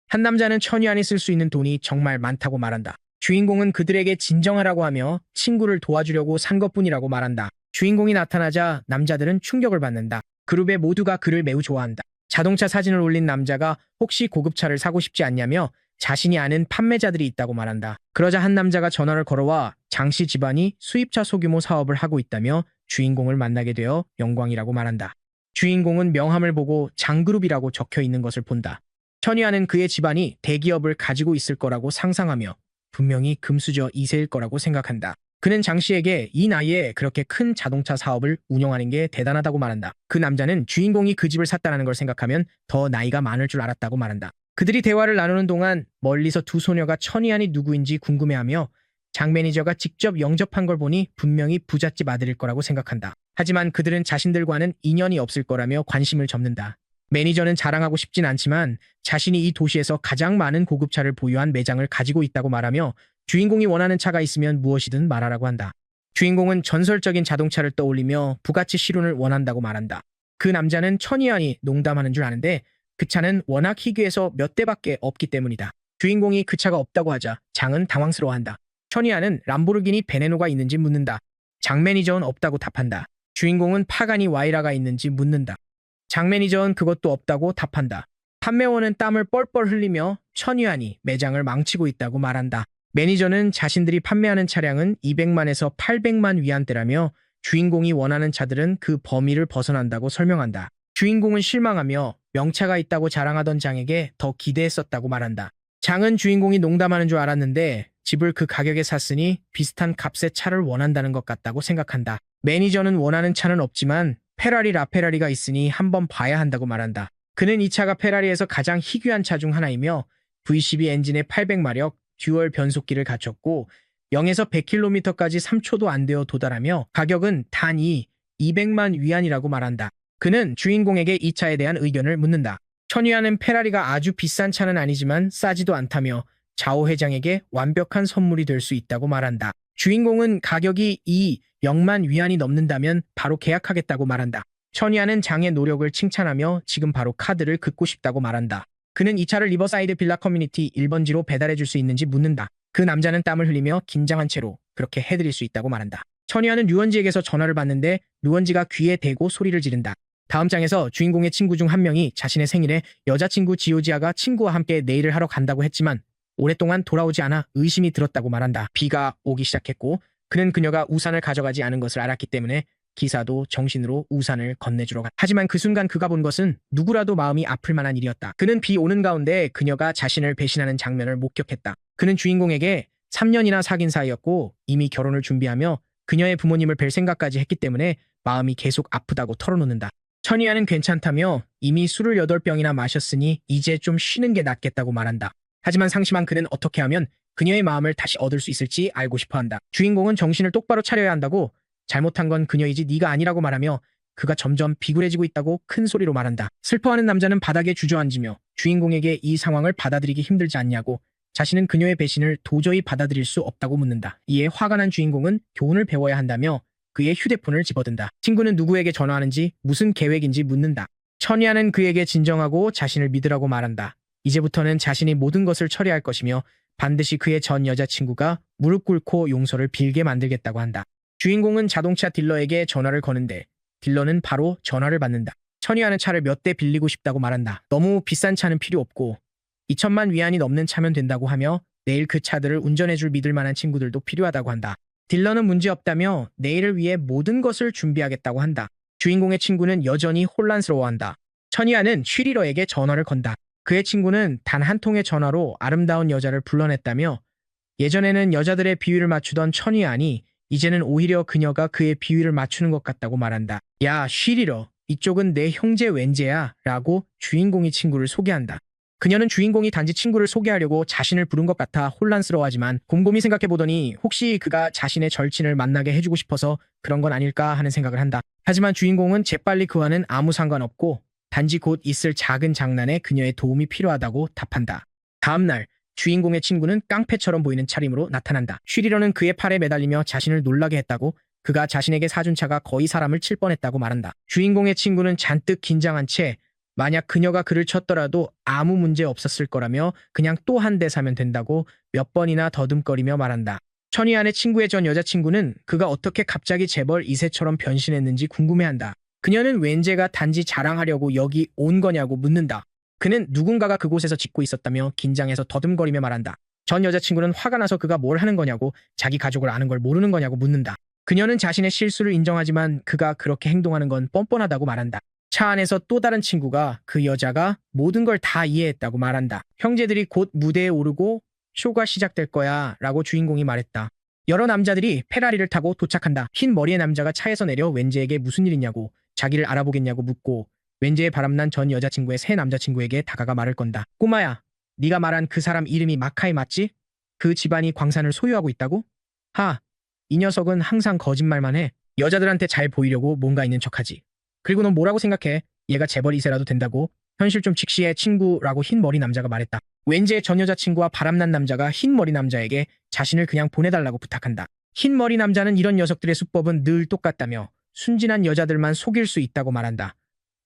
한 남자는 천유안이 쓸 수 있는 돈이 정말 많다고 말한다. 주인공은 그들에게 진정하라고 하며 친구를 도와주려고 산 것뿐이라고 말한다. 주인공이 나타나자 남자들은 충격을 받는다. 그룹의 모두가 그를 매우 좋아한다. 자동차 사진을 올린 남자가 혹시 고급차를 사고 싶지 않냐며 자신이 아는 판매자들이 있다고 말한다. 그러자 한 남자가 전화를 걸어와 장씨 집안이 수입차 소규모 사업을 하고 있다며 주인공을 만나게 되어 영광이라고 말한다. 주인공은 명함을 보고 장그룹이라고 적혀 있는 것을 본다. 천이아는 그의 집안이 대기업을 가지고 있을 거라고 상상하며 분명히 금수저 2세일 거라고 생각한다. 그는 장씨에게 이 나이에 그렇게 큰 자동차 사업을 운영하는 게 대단하다고 말한다. 그 남자는 주인공이 그 집을 샀다는 걸 생각하면 더 나이가 많을 줄 알았다고 말한다. 그들이 대화를 나누는 동안 멀리서 두 소녀가 천이안이 누구인지 궁금해하며 장 매니저가 직접 영접한 걸 보니 분명히 부잣집 아들일 거라고 생각한다. 하지만 그들은 자신들과는 인연이 없을 거라며 관심을 접는다. 매니저는 자랑하고 싶진 않지만 자신이 이 도시에서 가장 많은 고급차를 보유한 매장을 가지고 있다고 말하며 주인공이 원하는 차가 있으면 무엇이든 말하라고 한다. 주인공은 전설적인 자동차를 떠올리며 부가치 시륜을 원한다고 말한다. 그 남자는 천이안이 농담하는 줄 아는데 그 차는 워낙 희귀해서 몇 대밖에 없기 때문이다. 주인공이 그 차가 없다고 하자 장은 당황스러워한다. 천이안은 람보르기니 베네노가 있는지 묻는다. 장 매니저는 없다고 답한다. 주인공은 파가니 와이라가 있는지 묻는다. 장 매니저는 그것도 없다고 답한다. 판매원은 땀을 뻘뻘 흘리며 천유안이 매장을 망치고 있다고 말한다. 매니저는 자신들이 판매하는 차량은 200만에서 800만 위안대라며 주인공이 원하는 차들은 그 범위를 벗어난다고 설명한다. 주인공은 실망하며 명차가 있다고 자랑하던 장에게 더 기대했었다고 말한다. 장은 주인공이 농담하는 줄 알았는데 집을 그 가격에 샀으니 비슷한 값의 차를 원한다는 것 같다고 생각한다. 매니저는 원하는 차는 없지만 페라리 라페라리가 있으니 한번 봐야 한다고 말한다. 그는 이 차가 페라리에서 가장 희귀한 차 중 하나이며 V12 엔진에 800마력, 듀얼 변속기를 갖췄고 0에서 100km까지 3초도 안 되어 도달하며 가격은 단위 200만 위안이라고 말한다. 그는 주인공에게 이 차에 대한 의견을 묻는다. 천위안은 페라리가 아주 비싼 차는 아니지만 싸지도 않다며 자오 회장에게 완벽한 선물이 될 수 있다고 말한다. 주인공은 가격이 0만 위안이 넘는다면 바로 계약하겠다고 말한다. 천이안은 장의 노력을 칭찬하며 지금 바로 카드를 긋고 싶다고 말한다. 그는 이 차를 리버사이드 빌라 커뮤니티 1번지로 배달해줄 수 있는지 묻는다. 그 남자는 땀을 흘리며 긴장한 채로 그렇게 해드릴 수 있다고 말한다. 천이안은 류원지에게서 전화를 받는데 류원지가 귀에 대고 소리를 지른다. 다음 장에서 주인공의 친구 중 한 명이 자신의 생일에 여자친구 지오지아가 친구와 함께 네일을 하러 간다고 했지만 오랫동안 돌아오지 않아 의심이 들었다고 말한다. 비가 오기 시작했고 그는 그녀가 우산을 가져가지 않은 것을 알았기 때문에 기사도 정신으로 우산을 건네주러 갔다. 하지만 그 순간 그가 본 것은 누구라도 마음이 아플 만한 일이었다. 그는 비 오는 가운데 그녀가 자신을 배신하는 장면을 목격했다. 그는 주인공에게 3년이나 사귄 사이였고 이미 결혼을 준비하며 그녀의 부모님을 뵐 생각까지 했기 때문에 마음이 계속 아프다고 털어놓는다. 천이아는 괜찮다며 이미 술을 8병이나 마셨으니 이제 좀 쉬는 게 낫겠다고 말한다. 하지만 상심한 그는 어떻게 하면 그녀의 마음을 다시 얻을 수 있을지 알고 싶어한다. 주인공은 정신을 똑바로 차려야 한다고 잘못한 건 그녀이지 네가 아니라고 말하며 그가 점점 비굴해지고 있다고 큰 소리로 말한다. 슬퍼하는 남자는 바닥에 주저앉으며 주인공에게 이 상황을 받아들이기 힘들지 않냐고 자신은 그녀의 배신을 도저히 받아들일 수 없다고 묻는다. 이에 화가 난 주인공은 교훈을 배워야 한다며 그의 휴대폰을 집어든다. 친구는 누구에게 전화하는지 무슨 계획인지 묻는다. 천이아는 그에게 진정하고 자신을 믿으라고 말한다. 이제부터는 자신이 모든 것을 처리할 것이며 반드시 그의 전 여자친구가 무릎 꿇고 용서를 빌게 만들겠다고 한다. 주인공은 자동차 딜러에게 전화를 거는데 딜러는 바로 전화를 받는다. 천이아는 차를 몇 대 빌리고 싶다고 말한다. 너무 비싼 차는 필요 없고 2천만 위안이 넘는 차면 된다고 하며 내일 그 차들을 운전해줄 믿을 만한 친구들도 필요하다고 한다. 딜러는 문제없다며 내일을 위해 모든 것을 준비하겠다고 한다. 주인공의 친구는 여전히 혼란스러워한다. 천이아는 쉬리러에게 전화를 건다. 그의 친구는 단 한 통의 전화로 아름다운 여자를 불러냈다며 예전에는 여자들의 비위를 맞추던 천이아니 이제는 오히려 그녀가 그의 비위를 맞추는 것 같다고 말한다. 야, 쉬리러. 이쪽은 내 형제 웬제야 라고 주인공이 친구를 소개한다. 그녀는 주인공이 단지 친구를 소개하려고 자신을 부른 것 같아 혼란스러워하지만 곰곰이 생각해보더니 혹시 그가 자신의 절친을 만나게 해주고 싶어서 그런 건 아닐까 하는 생각을 한다. 하지만 주인공은 재빨리 그와는 아무 상관없고 단지 곧 있을 작은 장난에 그녀의 도움이 필요하다고 답한다. 다음 날 주인공의 친구는 깡패처럼 보이는 차림으로 나타난다. 쉬리러는 그의 팔에 매달리며 자신을 놀라게 했다고 그가 자신에게 사준 차가 거의 사람을 칠 뻔했다고 말한다. 주인공의 친구는 잔뜩 긴장한 채 만약 그녀가 그를 쳤더라도 아무 문제 없었을 거라며 그냥 또 한 대 사면 된다고 몇 번이나 더듬거리며 말한다. 천이안의 친구의 전 여자친구는 그가 어떻게 갑자기 재벌 2세처럼 변신했는지 궁금해한다. 그녀는 웬제가 단지 자랑하려고 여기 온 거냐고 묻는다. 그는 누군가가 그곳에서 짓고 있었다며 긴장해서 더듬거리며 말한다. 전 여자친구는 화가 나서 그가 뭘 하는 거냐고 자기 가족을 아는 걸 모르는 거냐고 묻는다. 그녀는 자신의 실수를 인정하지만 그가 그렇게 행동하는 건 뻔뻔하다고 말한다. 차 안에서 또 다른 친구가 그 여자가 모든 걸 다 이해했다고 말한다. 형제들이 곧 무대에 오르고 쇼가 시작될 거야 라고 주인공이 말했다. 여러 남자들이 페라리를 타고 도착한다. 흰 머리의 남자가 차에서 내려 웬제에게 무슨 일 있냐고 자기를 알아보겠냐고 묻고 웬제의 바람난 전 여자친구의 새 남자친구에게 다가가 말을 건다. 꼬마야, 네가 말한 그 사람 이름이 마카이 맞지? 그 집안이 광산을 소유하고 있다고? 하, 이 녀석은 항상 거짓말만 해. 여자들한테 잘 보이려고 뭔가 있는 척하지. 그리고 넌 뭐라고 생각해? 얘가 재벌 2세라도 된다고? 현실 좀 직시해 친구라고 흰 머리 남자가 말했다. 웬제의 전 여자친구와 바람난 남자가 흰 머리 남자에게 자신을 그냥 보내달라고 부탁한다. 흰 머리 남자는 이런 녀석들의 수법은 늘 똑같다며 순진한 여자들만 속일 수 있다고 말한다.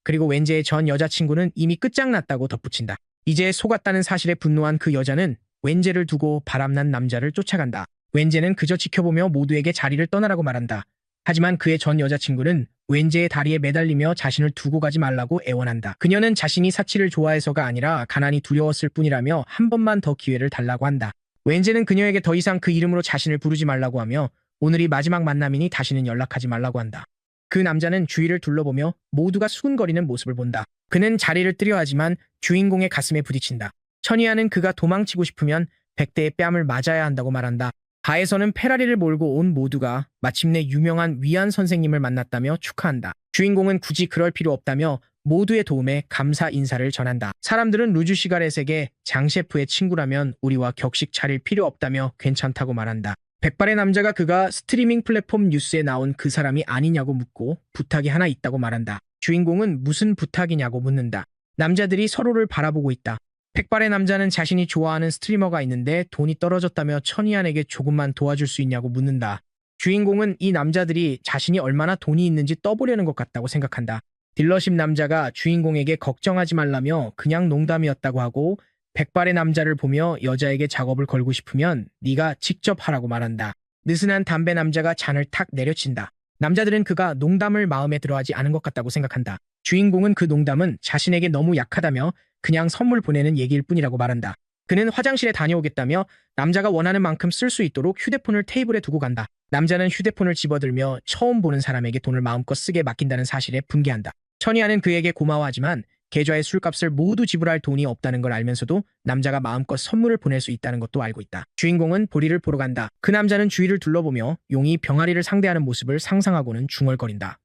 그리고 웬제의 전 여자친구는 이미 끝장났다고 덧붙인다. 이제 속았다는 사실에 분노한 그 여자는 웬제를 두고 바람난 남자를 쫓아간다. 웬제는 그저 지켜보며 모두에게 자리를 떠나라고 말한다. 하지만 그의 전 여자친구는 웬제의 다리에 매달리며 자신을 두고 가지 말라고 애원한다. 그녀는 자신이 사치를 좋아해서가 아니라 가난이 두려웠을 뿐이라며 한 번만 더 기회를 달라고 한다. 웬제는 그녀에게 더 이상 그 이름으로 자신을 부르지 말라고 하며 오늘이 마지막 만남이니 다시는 연락하지 말라고 한다. 그 남자는 주위를 둘러보며 모두가 수근거리는 모습을 본다. 그는 자리를 뜨려 하지만 주인공의 가슴에 부딪힌다. 천이아는 그가 도망치고 싶으면 100대의 뺨을 맞아야 한다고 말한다. 바에서는 페라리를 몰고 온 모두가 마침내 유명한 위안 선생님을 만났다며 축하한다. 주인공은 굳이 그럴 필요 없다며 모두의 도움에 감사 인사를 전한다. 사람들은 루주 시가렛에게 장 셰프의 친구라면 우리와 격식 차릴 필요 없다며 괜찮다고 말한다. 백발의 남자가 그가 스트리밍 플랫폼 뉴스에 나온 그 사람이 아니냐고 묻고 부탁이 하나 있다고 말한다. 주인공은 무슨 부탁이냐고 묻는다. 남자들이 서로를 바라보고 있다. 백발의 남자는 자신이 좋아하는 스트리머가 있는데 돈이 떨어졌다며 천이안에게 조금만 도와줄 수 있냐고 묻는다. 주인공은 이 남자들이 자신이 얼마나 돈이 있는지 떠보려는 것 같다고 생각한다. 딜러십 남자가 주인공에게 걱정하지 말라며 그냥 농담이었다고 하고 백발의 남자를 보며 여자에게 작업을 걸고 싶으면 네가 직접 하라고 말한다. 느슨한 담배 남자가 잔을 탁 내려친다. 남자들은 그가 농담을 마음에 들어하지 않은 것 같다고 생각한다. 주인공은 그 농담은 자신에게 너무 약하다며 그냥 선물 보내는 얘기일 뿐이라고 말한다. 그는 화장실에 다녀오겠다며 남자가 원하는 만큼 쓸 수 있도록 휴대폰을 테이블에 두고 간다. 남자는 휴대폰을 집어들며 처음 보는 사람에게 돈을 마음껏 쓰게 맡긴다는 사실에 분개한다. 천이아는 그에게 고마워하지만 계좌의 술값을 모두 지불할 돈이 없다는 걸 알면서도 남자가 마음껏 선물을 보낼 수 있다는 것도 알고 있다. 주인공은 보리를 보러 간다. 그 남자는 주위를 둘러보며 용이 병아리를 상대하는 모습을 상상하고는 중얼거린다.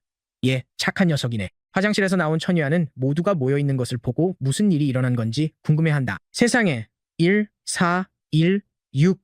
얘 착한 녀석이네. 화장실에서 나온 천이아는 모두가 모여있는 것을 보고 무슨 일이 일어난 건지 궁금해한다. 세상에 1, 4, 1, 6.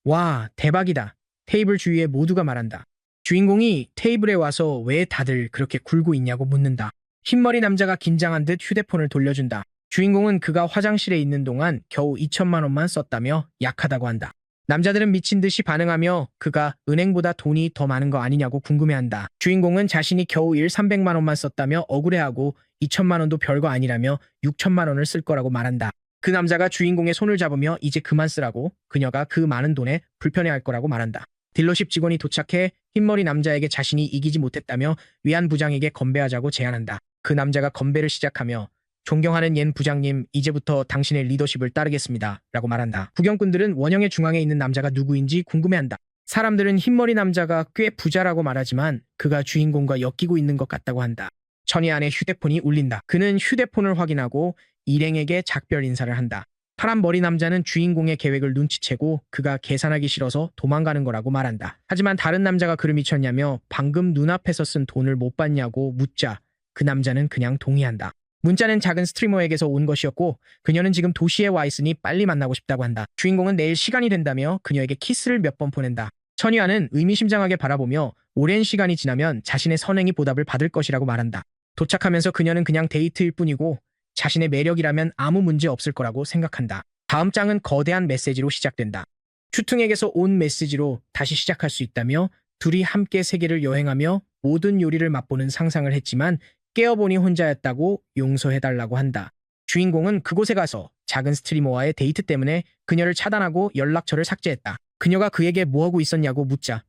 와, 대박이다. 테이블 주위에 모두가 말한다. 주인공이 테이블에 와서 왜 다들 그렇게 굴고 있냐고 묻는다. 흰머리 남자가 긴장한 듯 휴대폰을 돌려준다. 주인공은 그가 화장실에 있는 동안 겨우 2천만 원만 썼다며 약하다고 한다. 남자들은 미친 듯이 반응하며 그가 은행보다 돈이 더 많은 거 아니냐고 궁금해한다. 주인공은 자신이 겨우 300만 원만 썼다며 억울해하고 2천만 원도 별거 아니라며 6천만 원을 쓸 거라고 말한다. 그 남자가 주인공의 손을 잡으며 이제 그만 쓰라고 그녀가 그 많은 돈에 불편해할 거라고 말한다. 딜러십 직원이 도착해 흰머리 남자에게 자신이 이기지 못했다며 위안 부장에게 건배하자고 제안한다. 그 남자가 건배를 시작하며 존경하는 옌 부장님, 이제부터 당신의 리더십을 따르겠습니다. 라고 말한다. 구경꾼들은 원형의 중앙에 있는 남자가 누구인지 궁금해한다. 사람들은 흰머리 남자가 꽤 부자라고 말하지만 그가 주인공과 엮이고 있는 것 같다고 한다. 천이 안에 휴대폰이 울린다. 그는 휴대폰을 확인하고 일행에게 작별 인사를 한다. 파란 머리 남자는 주인공의 계획을 눈치채고 그가 계산하기 싫어서 도망가는 거라고 말한다. 하지만 다른 남자가 그를 미쳤냐며 방금 눈앞에서 쓴 돈을 못 받냐고 묻자 그 남자는 그냥 동의한다. 문자는 작은 스트리머에게서 온 것이었고 그녀는 지금 도시에 와 있으니 빨리 만나고 싶다고 한다. 주인공은 내일 시간이 된다며 그녀에게 키스를 몇 번 보낸다. 천이아는 의미심장하게 바라보며 오랜 시간이 지나면 자신의 선행이 보답을 받을 것이라고 말한다. 도착하면서 그녀는 그냥 데이트일 뿐이고 자신의 매력이라면 아무 문제 없을 거라고 생각한다. 다음 장은 거대한 메시지로 시작된다. 슈퉁에게서 온 메시지로 다시 시작할 수 있다며 둘이 함께 세계를 여행하며 모든 요리를 맛보는 상상을 했지만 깨어보니 혼자였다고 용서해달라고 한다. 주인공은 그곳에 가서 작은 스트리머와의 데이트 때문에 그녀를 차단하고 연락처를 삭제했다. 그녀가 그에게 뭐하고 있었냐고 묻자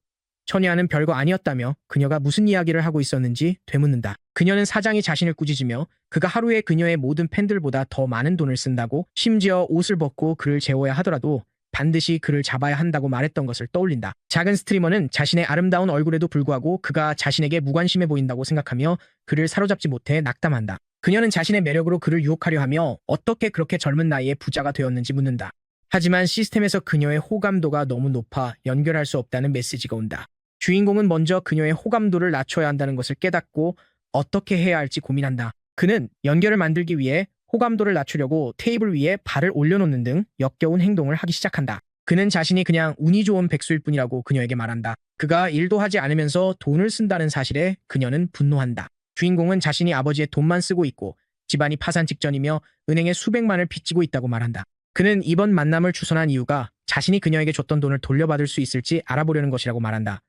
천이아는 별거 아니었다며 그녀가 무슨 이야기를 하고 있었는지 되묻는다. 그녀는 사장이 자신을 꾸짖으며 그가 하루에 그녀의 모든 팬들보다 더 많은 돈을 쓴다고 심지어 옷을 벗고 그를 재워야 하더라도 반드시 그를 잡아야 한다고 말했던 것을 떠올린다. 작은 스트리머는 자신의 아름다운 얼굴에도 불구하고 그가 자신에게 무관심해 보인다고 생각하며 그를 사로잡지 못해 낙담한다. 그녀는 자신의 매력으로 그를 유혹하려 하며 어떻게 그렇게 젊은 나이에 부자가 되었는지 묻는다. 하지만 시스템에서 그녀의 호감도가 너무 높아 연결할 수 없다는 메시지가 온다. 주인공은 먼저 그녀의 호감도를 낮춰야 한다는 것을 깨닫고 어떻게 해야 할지 고민한다. 그는 연결을 만들기 위해 호감도를 낮추려고 테이블 위에 발을 올려놓는 등 역겨운 행동을 하기 시작한다. 그는 자신이 그냥 운이 좋은 백수일 뿐이라고 그녀에게 말한다. 그가 일도 하지 않으면서 돈을 쓴다는 사실에 그녀는 분노한다. 주인공은 자신이 아버지의 돈만 쓰고 있고 집안이 파산 직전이며 은행에 수백만을 빚지고 있다고 말한다. 그는 이번 만남을 주선한 이유가 자신이 그녀에게 줬던 돈을 돌려받을 수 있을지 알아보려는 것이라고 말한다.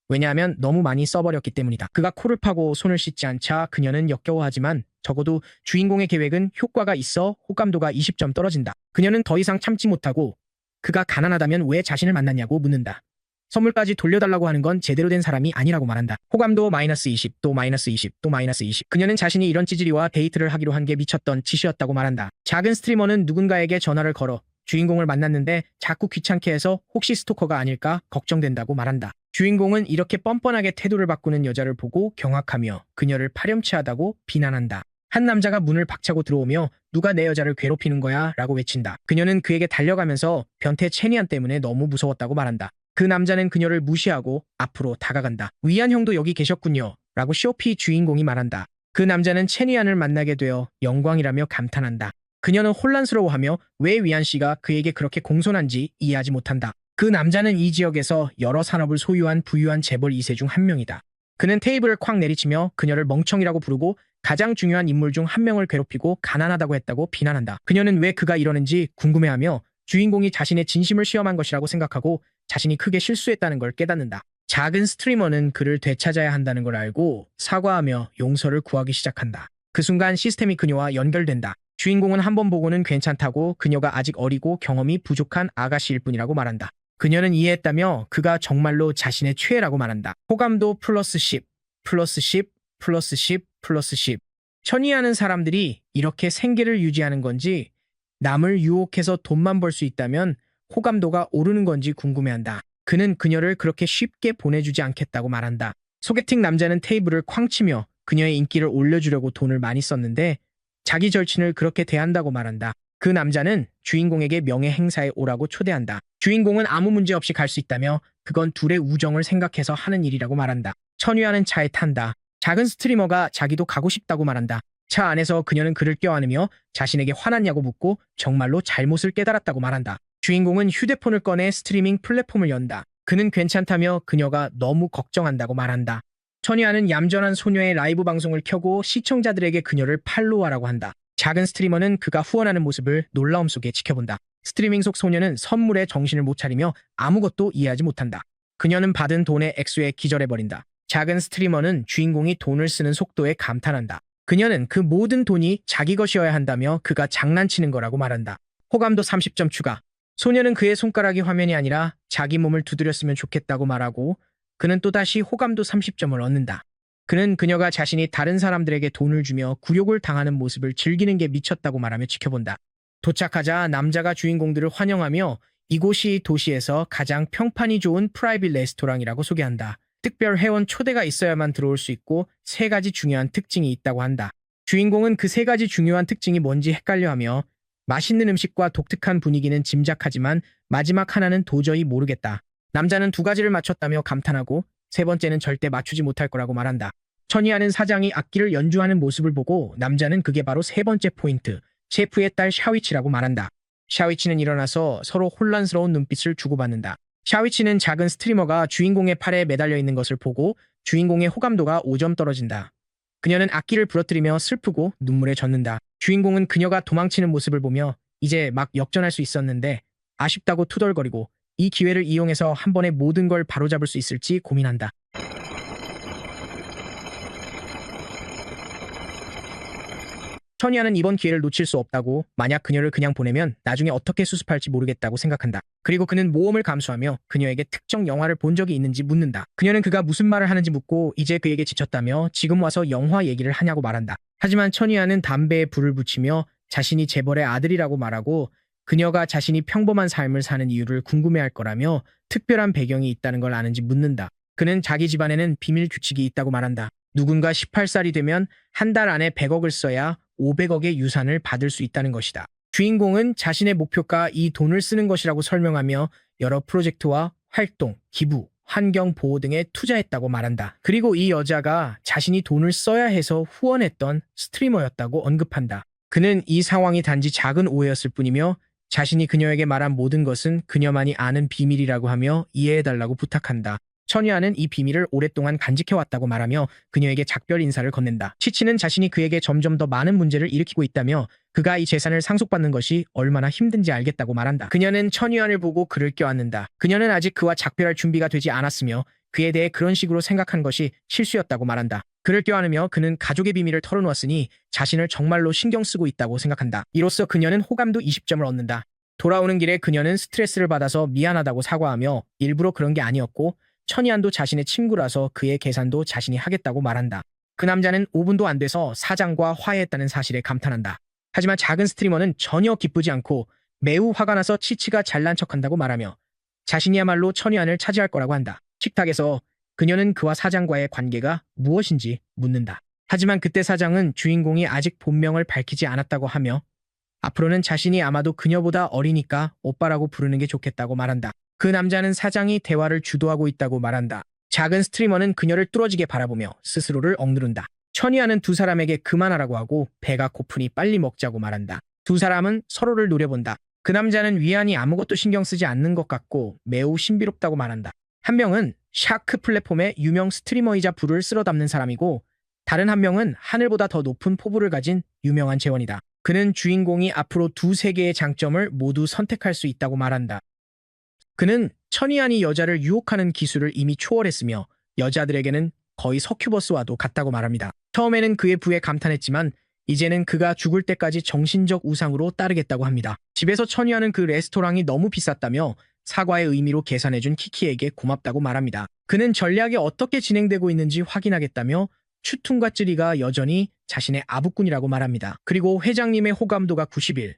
왜냐하면 너무 많이 써버렸기 때문이다. 그가 코를 파고 손을 씻지 않자 그녀는 역겨워하지만 적어도 주인공의 계획은 효과가 있어 호감도가 20점 떨어진다. 그녀는 더 이상 참지 못하고 그가 가난하다면 왜 자신을 만났냐고 묻는다. 선물까지 돌려달라고 하는 건 제대로 된 사람이 아니라고 말한다. 호감도 마이너스 20, 또 마이너스 20, 또 마이너스 20. 그녀는 자신이 이런 찌질이와 데이트를 하기로 한 게 미쳤던 짓이었다고 말한다. 작은 스트리머는 누군가에게 전화를 걸어 주인공을 만났는데 자꾸 귀찮게 해서 혹시 스토커가 아닐까 걱정된다고 말한다. 주인공은 이렇게 뻔뻔하게 태도를 바꾸는 여자를 보고 경악하며 그녀를 파렴치하다고 비난한다. 한 남자가 문을 박차고 들어오며 누가 내 여자를 괴롭히는 거야? 라고 외친다. 그녀는 그에게 달려가면서 변태 체니안 때문에 너무 무서웠다고 말한다. 그 남자는 그녀를 무시하고 앞으로 다가간다. 위안 형도 여기 계셨군요. 라고 쇼피 주인공이 말한다. 그 남자는 체니안을 만나게 되어 영광이라며 감탄한다. 그녀는 혼란스러워하며 왜 위안 씨가 그에게 그렇게 공손한지 이해하지 못한다. 그 남자는 이 지역에서 여러 산업을 소유한 부유한 재벌 2세 중 한 명이다. 그는 테이블을 콱 내리치며 그녀를 멍청이라고 부르고 가장 중요한 인물 중 한 명을 괴롭히고 가난하다고 했다고 비난한다. 그녀는 왜 그가 이러는지 궁금해하며 주인공이 자신의 진심을 시험한 것이라고 생각하고 자신이 크게 실수했다는 걸 깨닫는다. 작은 스트리머는 그를 되찾아야 한다는 걸 알고 사과하며 용서를 구하기 시작한다. 그 순간 시스템이 그녀와 연결된다. 주인공은 한 번 보고는 괜찮다고 그녀가 아직 어리고 경험이 부족한 아가씨일 뿐이라고 말한다. 그녀는 이해했다며 그가 정말로 자신의 최애라고 말한다. 호감도 플러스 10, 플러스 10 플러스 10 플러스 10. 천이하는 사람들이 이렇게 생계를 유지하는 건지 남을 유혹해서 돈만 벌 수 있다면 호감도가 오르는 건지 궁금해한다. 그는 그녀를 그렇게 쉽게 보내주지 않겠다고 말한다. 소개팅 남자는 테이블을 쾅 치며 그녀의 인기를 올려주려고 돈을 많이 썼는데 자기 절친을 그렇게 대한다고 말한다. 그 남자는 주인공에게 명예 행사에 오라고 초대한다. 주인공은 아무 문제 없이 갈 수 있다며 그건 둘의 우정을 생각해서 하는 일이라고 말한다. 천유아는 차에 탄다. 작은 스트리머가 자기도 가고 싶다고 말한다. 차 안에서 그녀는 그를 껴안으며 자신에게 화났냐고 묻고 정말로 잘못을 깨달았다고 말한다. 주인공은 휴대폰을 꺼내 스트리밍 플랫폼을 연다. 그는 괜찮다며 그녀가 너무 걱정한다고 말한다. 천이아는 얌전한 소녀의 라이브 방송을 켜고 시청자들에게 그녀를 팔로우하라고 한다. 작은 스트리머는 그가 후원하는 모습을 놀라움 속에 지켜본다. 스트리밍 속 소녀는 선물에 정신을 못 차리며 아무것도 이해하지 못한다. 그녀는 받은 돈의 액수에 기절해버린다. 작은 스트리머는 주인공이 돈을 쓰는 속도에 감탄한다. 그녀는 그 모든 돈이 자기 것이어야 한다며 그가 장난치는 거라고 말한다. 호감도 30점 추가. 소녀는 그의 손가락이 화면이 아니라 자기 몸을 두드렸으면 좋겠다고 말하고 그는 또다시 호감도 30점을 얻는다. 그는 그녀가 자신이 다른 사람들에게 돈을 주며 굴욕을 당하는 모습을 즐기는 게 미쳤다고 말하며 지켜본다. 도착하자 남자가 주인공들을 환영하며 이곳이 도시에서 가장 평판이 좋은 프라이빗 레스토랑이라고 소개한다. 특별 회원 초대가 있어야만 들어올 수 있고 3가지 중요한 특징이 있다고 한다. 주인공은 그 3가지 중요한 특징이 뭔지 헷갈려하며 맛있는 음식과 독특한 분위기는 짐작하지만 마지막 하나는 도저히 모르겠다. 남자는 2가지를 맞췄다며 감탄하고 3번째는 절대 맞추지 못할 거라고 말한다. 천이아는 사장이 악기를 연주하는 모습을 보고 남자는 그게 바로 3번째 포인트, 셰프의 딸 샤위치라고 말한다. 샤위치는 일어나서 서로 혼란스러운 눈빛을 주고받는다. 샤위치는 작은 스트리머가 주인공의 팔에 매달려 있는 것을 보고 주인공의 호감도가 5점 떨어진다. 그녀는 악기를 부러뜨리며 슬프고 눈물에 젖는다. 주인공은 그녀가 도망치는 모습을 보며 이제 막 역전할 수 있었는데 아쉽다고 투덜거리고 이 기회를 이용해서 한 번에 모든 걸 바로잡을 수 있을지 고민한다. 천이아는 이번 기회를 놓칠 수 없다고 만약 그녀를 그냥 보내면 나중에 어떻게 수습할지 모르겠다고 생각한다. 그리고 그는 모험을 감수하며 그녀에게 특정 영화를 본 적이 있는지 묻는다. 그녀는 그가 무슨 말을 하는지 묻고 이제 그에게 지쳤다며 지금 와서 영화 얘기를 하냐고 말한다. 하지만 천이아는 담배에 불을 붙이며 자신이 재벌의 아들이라고 말하고 그녀가 자신이 평범한 삶을 사는 이유를 궁금해할 거라며 특별한 배경이 있다는 걸 아는지 묻는다. 그는 자기 집안에는 비밀 규칙이 있다고 말한다. 누군가 18살이 되면 한 달 안에 100억을 써야 500억의 유산을 받을 수 있다는 것이다. 주인공은 자신의 목표가 이 돈을 쓰는 것이라고 설명하며 여러 프로젝트와 활동, 기부, 환경 보호 등에 투자했다고 말한다. 그리고 이 여자가 자신이 돈을 써야 해서 후원했던 스트리머였다고 언급한다. 그는 이 상황이 단지 작은 오해였을 뿐이며 자신이 그녀에게 말한 모든 것은 그녀만이 아는 비밀이라고 하며 이해해달라고 부탁한다. 천이아는 이 비밀을 오랫동안 간직해왔다고 말하며 그녀에게 작별 인사를 건넨다. 치치는 자신이 그에게 점점 더 많은 문제를 일으키고 있다며 그가 이 재산을 상속받는 것이 얼마나 힘든지 알겠다고 말한다. 그녀는 천이안을 보고 그를 껴안는다. 그녀는 아직 그와 작별할 준비가 되지 않았으며 그에 대해 그런 식으로 생각한 것이 실수였다고 말한다. 그를 껴안으며 그는 가족의 비밀을 털어놓았으니 자신을 정말로 신경 쓰고 있다고 생각한다. 이로써 그녀는 호감도 20점을 얻는다. 돌아오는 길에 그녀는 스트레스를 받아서 미안하다고 사과하며 일부러 그런 게 아니었고 천이안도 자신의 친구라서 그의 계산도 자신이 하겠다고 말한다. 그 남자는 5분도 안 돼서 사장과 화해했다는 사실에 감탄한다. 하지만 작은 스트리머는 전혀 기쁘지 않고 매우 화가 나서 치치가 잘난 척한다고 말하며 자신이야말로 천이안을 차지할 거라고 한다. 식탁에서 그녀는 그와 사장과의 관계가 무엇인지 묻는다. 하지만 그때 사장은 주인공이 아직 본명을 밝히지 않았다고 하며 앞으로는 자신이 아마도 그녀보다 어리니까 오빠라고 부르는 게 좋겠다고 말한다. 그 남자는 사장이 대화를 주도하고 있다고 말한다. 작은 스트리머는 그녀를 뚫어지게 바라보며 스스로를 억누른다. 천이아는 두 사람에게 그만하라고 하고 배가 고프니 빨리 먹자고 말한다. 두 사람은 서로를 노려본다. 그 남자는 위안이 아무것도 신경 쓰지 않는 것 같고 매우 신비롭다고 말한다. 한 명은 샤크 플랫폼의 유명 스트리머이자 부를 쓸어 담는 사람이고 다른 한 명은 하늘보다 더 높은 포부를 가진 유명한 재원이다. 그는 주인공이 앞으로 두세 개의 장점을 모두 선택할 수 있다고 말한다. 그는 천이안이 여자를 유혹하는 기술을 이미 초월했으며 여자들에게는 거의 서큐버스와도 같다고 말합니다. 처음에는 그의 부에 감탄했지만 이제는 그가 죽을 때까지 정신적 우상으로 따르겠다고 합니다. 집에서 천이안은 그 레스토랑이 너무 비쌌다며 사과의 의미로 계산해준 키키에게 고맙다고 말합니다. 그는 전략이 어떻게 진행되고 있는지 확인하겠다며 추퉁과 쯔리가 여전히 자신의 아부꾼이라고 말합니다. 그리고 회장님의 호감도가 90일,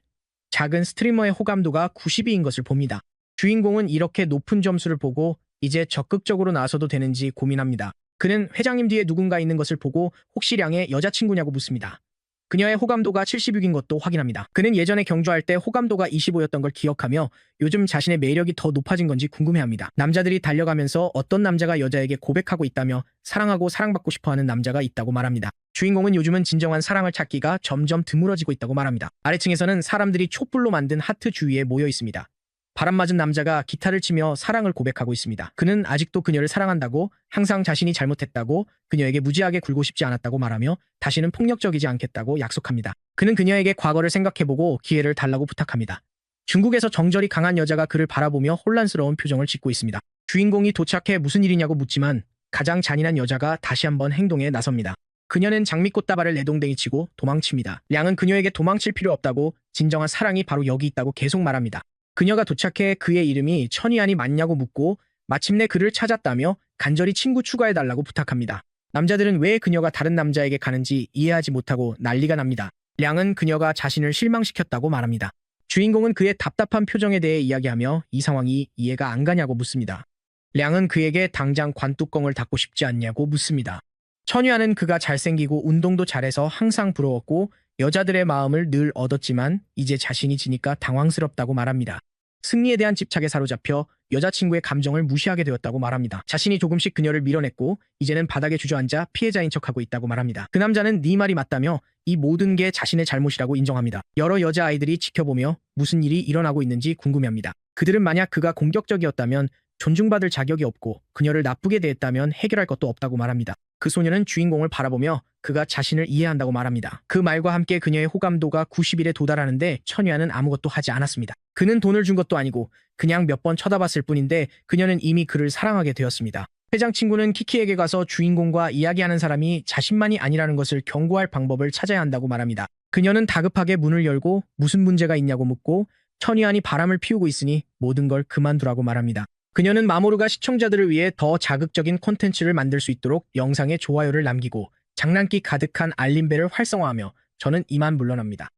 작은 스트리머의 호감도가 92인 것을 봅니다. 주인공은 이렇게 높은 점수를 보고 이제 적극적으로 나서도 되는지 고민합니다. 그는 회장님 뒤에 누군가 있는 것을 보고 혹시 량의 여자친구냐고 묻습니다. 그녀의 호감도가 76인 것도 확인합니다. 그는 예전에 경주할 때 호감도가 25였던 걸 기억하며 요즘 자신의 매력이 더 높아진 건지 궁금해합니다. 남자들이 달려가면서 어떤 남자가 여자에게 고백하고 있다며 사랑하고 사랑받고 싶어하는 남자가 있다고 말합니다. 주인공은 요즘은 진정한 사랑을 찾기가 점점 드물어지고 있다고 말합니다. 아래층에서는 사람들이 촛불로 만든 하트 주위에 모여 있습니다. 바람맞은 남자가 기타를 치며 사랑을 고백하고 있습니다. 그는 아직도 그녀를 사랑한다고, 항상 자신이 잘못했다고, 그녀에게 무지하게 굴고 싶지 않았다고 말하며 다시는 폭력적이지 않겠다고 약속합니다. 그는 그녀에게 과거를 생각해보고 기회를 달라고 부탁합니다. 중국에서 정절이 강한 여자가 그를 바라보며 혼란스러운 표정을 짓고 있습니다. 주인공이 도착해 무슨 일이냐고 묻지만 가장 잔인한 여자가 다시 한번 행동에 나섭니다. 그녀는 장미꽃다발을 내동댕이치고 도망칩니다. 량은 그녀에게 도망칠 필요 없다고, 진정한 사랑이 바로 여기 있다고 계속 말합니다. 그녀가 도착해 그의 이름이 천이안이 맞냐고 묻고 마침내 그를 찾았다며 간절히 친구 추가해달라고 부탁합니다. 남자들은 왜 그녀가 다른 남자에게 가는지 이해하지 못하고 난리가 납니다. 량은 그녀가 자신을 실망시켰다고 말합니다. 주인공은 그의 답답한 표정에 대해 이야기하며 이 상황이 이해가 안 가냐고 묻습니다. 량은 그에게 당장 관뚜껑을 닫고 싶지 않냐고 묻습니다. 천유아는 그가 잘생기고 운동도 잘해서 항상 부러웠고 여자들의 마음을 늘 얻었지만 이제 자신이 지니까 당황스럽다고 말합니다. 승리에 대한 집착에 사로잡혀 여자친구의 감정을 무시하게 되었다고 말합니다. 자신이 조금씩 그녀를 밀어냈고 이제는 바닥에 주저앉아 피해자인 척하고 있다고 말합니다. 그 남자는 네 말이 맞다며 이 모든 게 자신의 잘못이라고 인정합니다. 여러 여자아이들이 지켜보며 무슨 일이 일어나고 있는지 궁금해합니다. 그들은 만약 그가 공격적이었다면 존중받을 자격이 없고 그녀를 나쁘게 대했다면 해결할 것도 없다고 말합니다. 그 소녀는 주인공을 바라보며 그가 자신을 이해한다고 말합니다. 그 말과 함께 그녀의 호감도가 90일에 도달하는데 천유아는 아무것도 하지 않았습니다. 그는 돈을 준 것도 아니고 그냥 몇 번 쳐다봤을 뿐인데 그녀는 이미 그를 사랑하게 되었습니다. 회장 친구는 키키에게 가서 주인공과 이야기하는 사람이 자신만이 아니라는 것을 경고할 방법을 찾아야 한다고 말합니다. 그녀는 다급하게 문을 열고 무슨 문제가 있냐고 묻고 천유안이 바람을 피우고 있으니 모든 걸 그만두라고 말합니다. 그녀는 마모루가 시청자들을 위해 더 자극적인 콘텐츠를 만들 수 있도록 영상에 좋아요를 남기고 장난기 가득한 알림벨을 활성화하며 저는 이만 물러납니다.